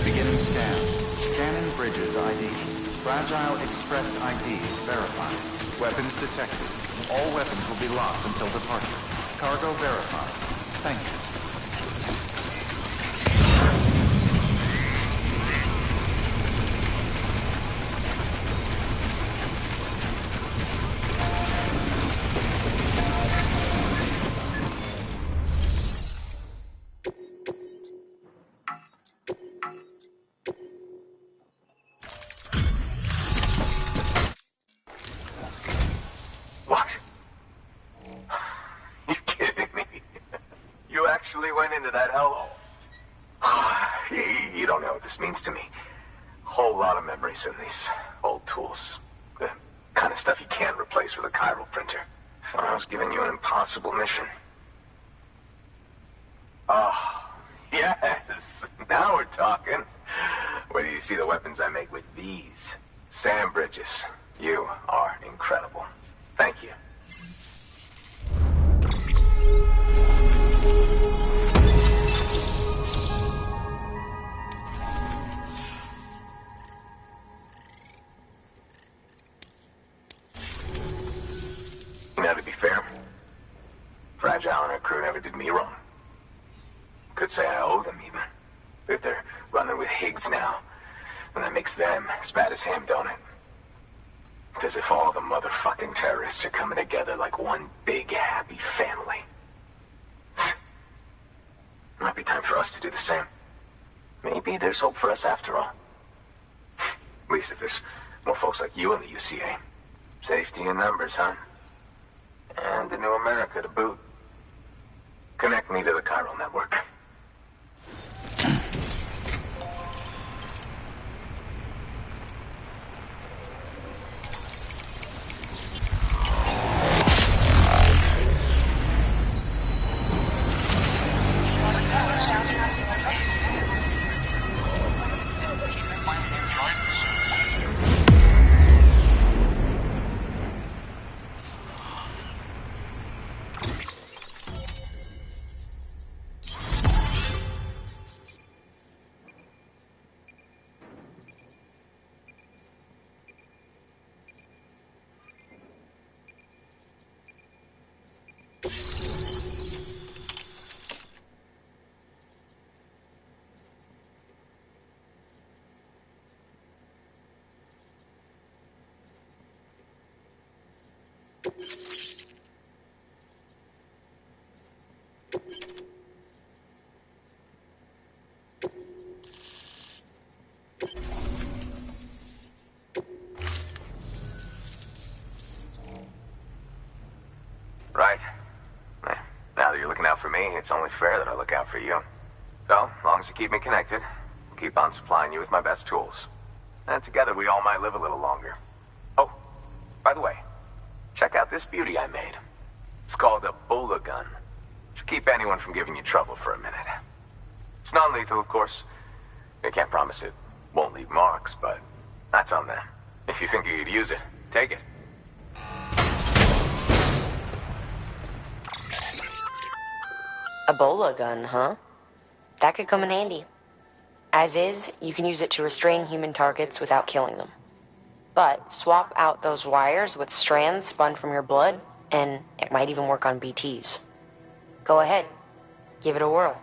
Beginning scan. Scanning bridges ID. Fragile Express ID verified. Weapons detected. All weapons will be locked until departure. Cargo verified. Thank you.
What? You kidding me? You actually went into that hellhole? You don't know what this means to me. Whole lot of memories in these old tools. The kind of stuff you can't replace with a chiral printer. Thought I was giving you an impossible mission. Oh, yes. Now we're talking. Wait till you see the weapons I make with these sand bridges. You are incredible. Thank you. Now, to be fair, Fragile and her crew never did me wrong. Could say I owe them, even. If they're running with Higgs now, and that makes them as bad as him, don't it? It's as if all the motherfucking terrorists are coming together like one big, happy family. Might be time for us to do the same. Maybe there's hope for us after all. At least if there's more folks like you in the UCA. Safety in numbers, huh? And the new America to boot. Connect me to the chiral network. Right. Now that you're looking out for me, it's only fair that I look out for you. So, as long as you keep me connected, I'll keep on supplying you with my best tools. And together we all might live a little longer. Oh, by the way, check out this beauty I made. It's called a Bola gun. Should keep anyone from giving you trouble for a minute. It's non-lethal, of course. I can't promise it won't leave marks, but that's on them. If you think you could use it, take it.
A Bola gun, huh? That could come in handy. As is, you can use it to restrain human targets without killing them. But swap out those wires with strands spun from your blood, and it might even work on BTs. Go ahead. Give it a whirl.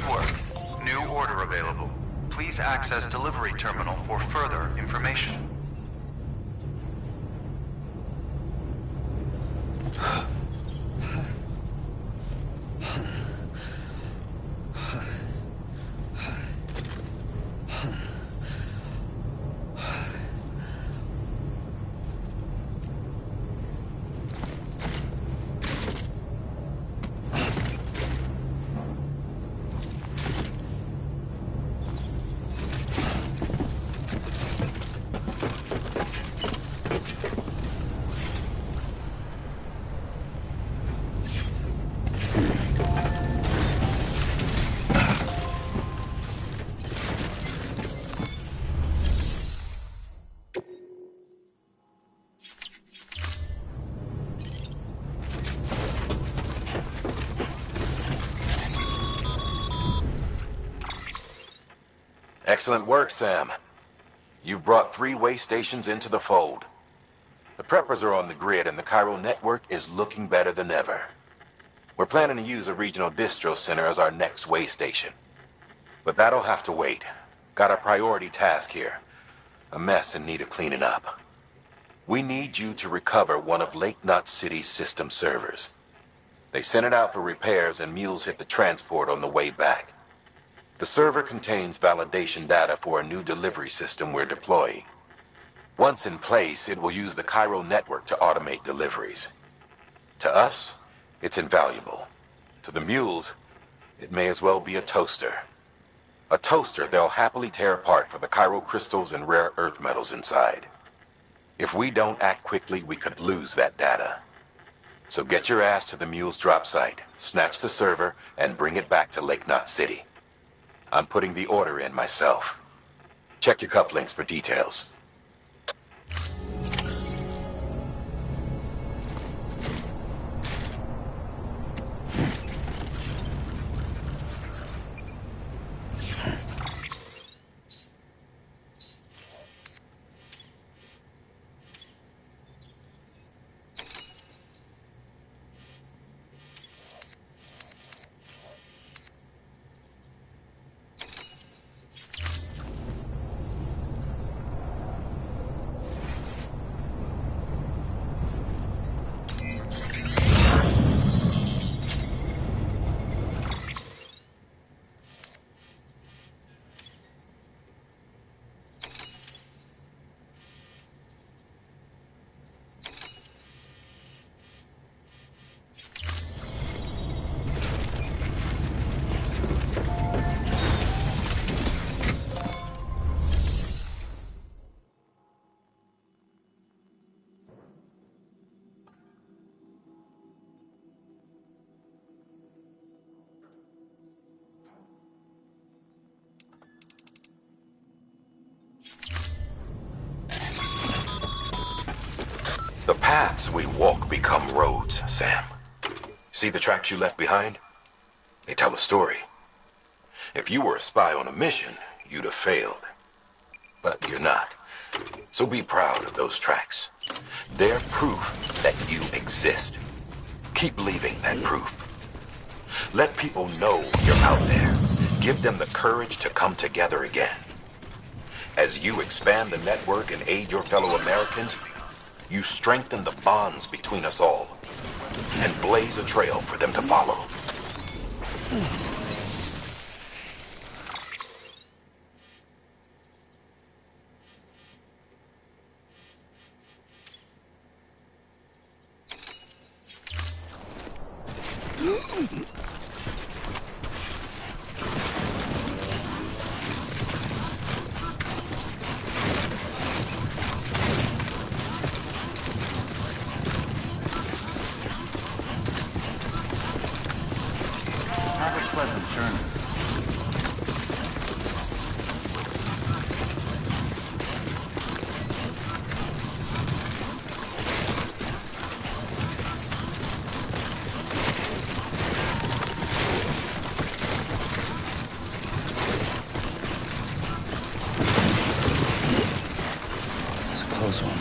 Good work. New order available. Please access delivery terminal for further information.
Excellent work, Sam. You've brought 3 way stations into the fold. The preppers are on the grid and the Cairo network is looking better than ever. We're planning to use a regional distro center as our next way station. But that'll have to wait. Got a priority task here. A mess in need of cleaning up. We need you to recover one of Lake Knot City's system servers. They sent it out for repairs and mules hit the transport on the way back. The server contains validation data for a new delivery system we're deploying. Once in place, it will use the Cairo network to automate deliveries. To us, it's invaluable. To the mules, it may as well be a toaster. A toaster they'll happily tear apart for the Cairo crystals and rare earth metals inside. If we don't act quickly, we could lose that data. So get your ass to the mule's drop site, snatch the server, and bring it back to Lake Knot City. I'm putting the order in myself. Check your cufflinks for details. The paths we walk become roads, Sam. See the tracks you left behind? They tell a story. If you were a spy on a mission, you'd have failed. But you're not. So be proud of those tracks. They're proof that you exist. Keep leaving that proof. Let people know you're out there. Give them the courage to come together again. As you expand the network and aid your fellow Americans, you strengthen the bonds between us all and blaze a trail for them to follow.
Have a pleasant journey.
It's a close one.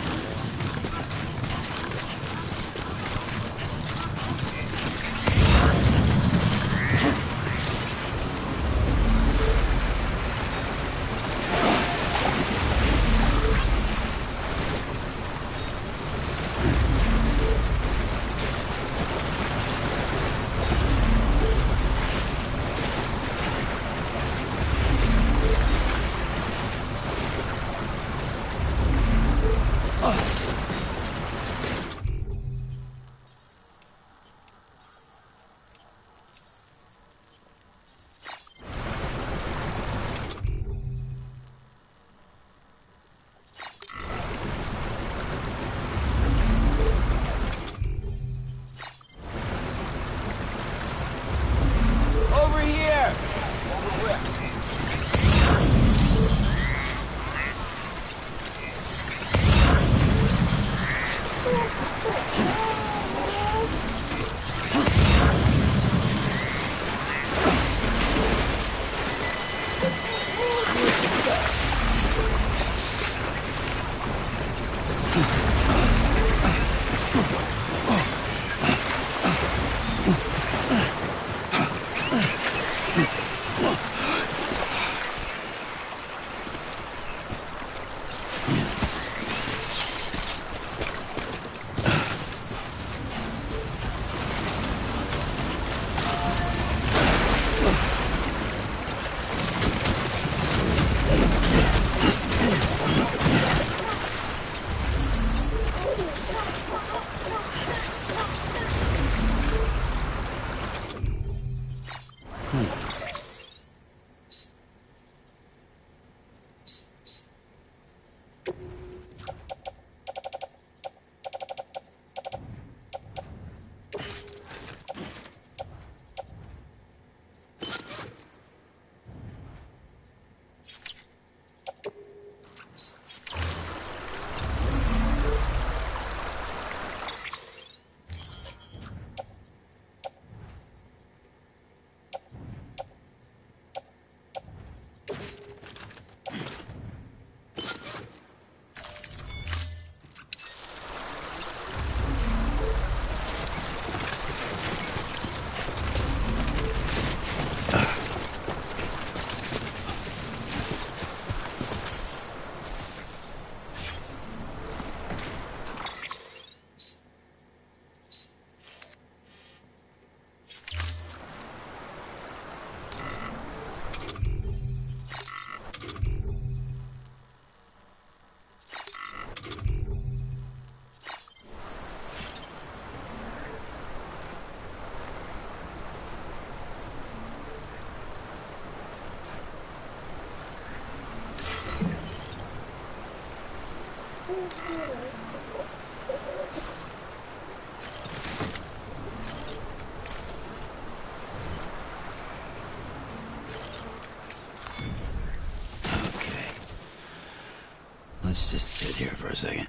Let's just sit here for a second.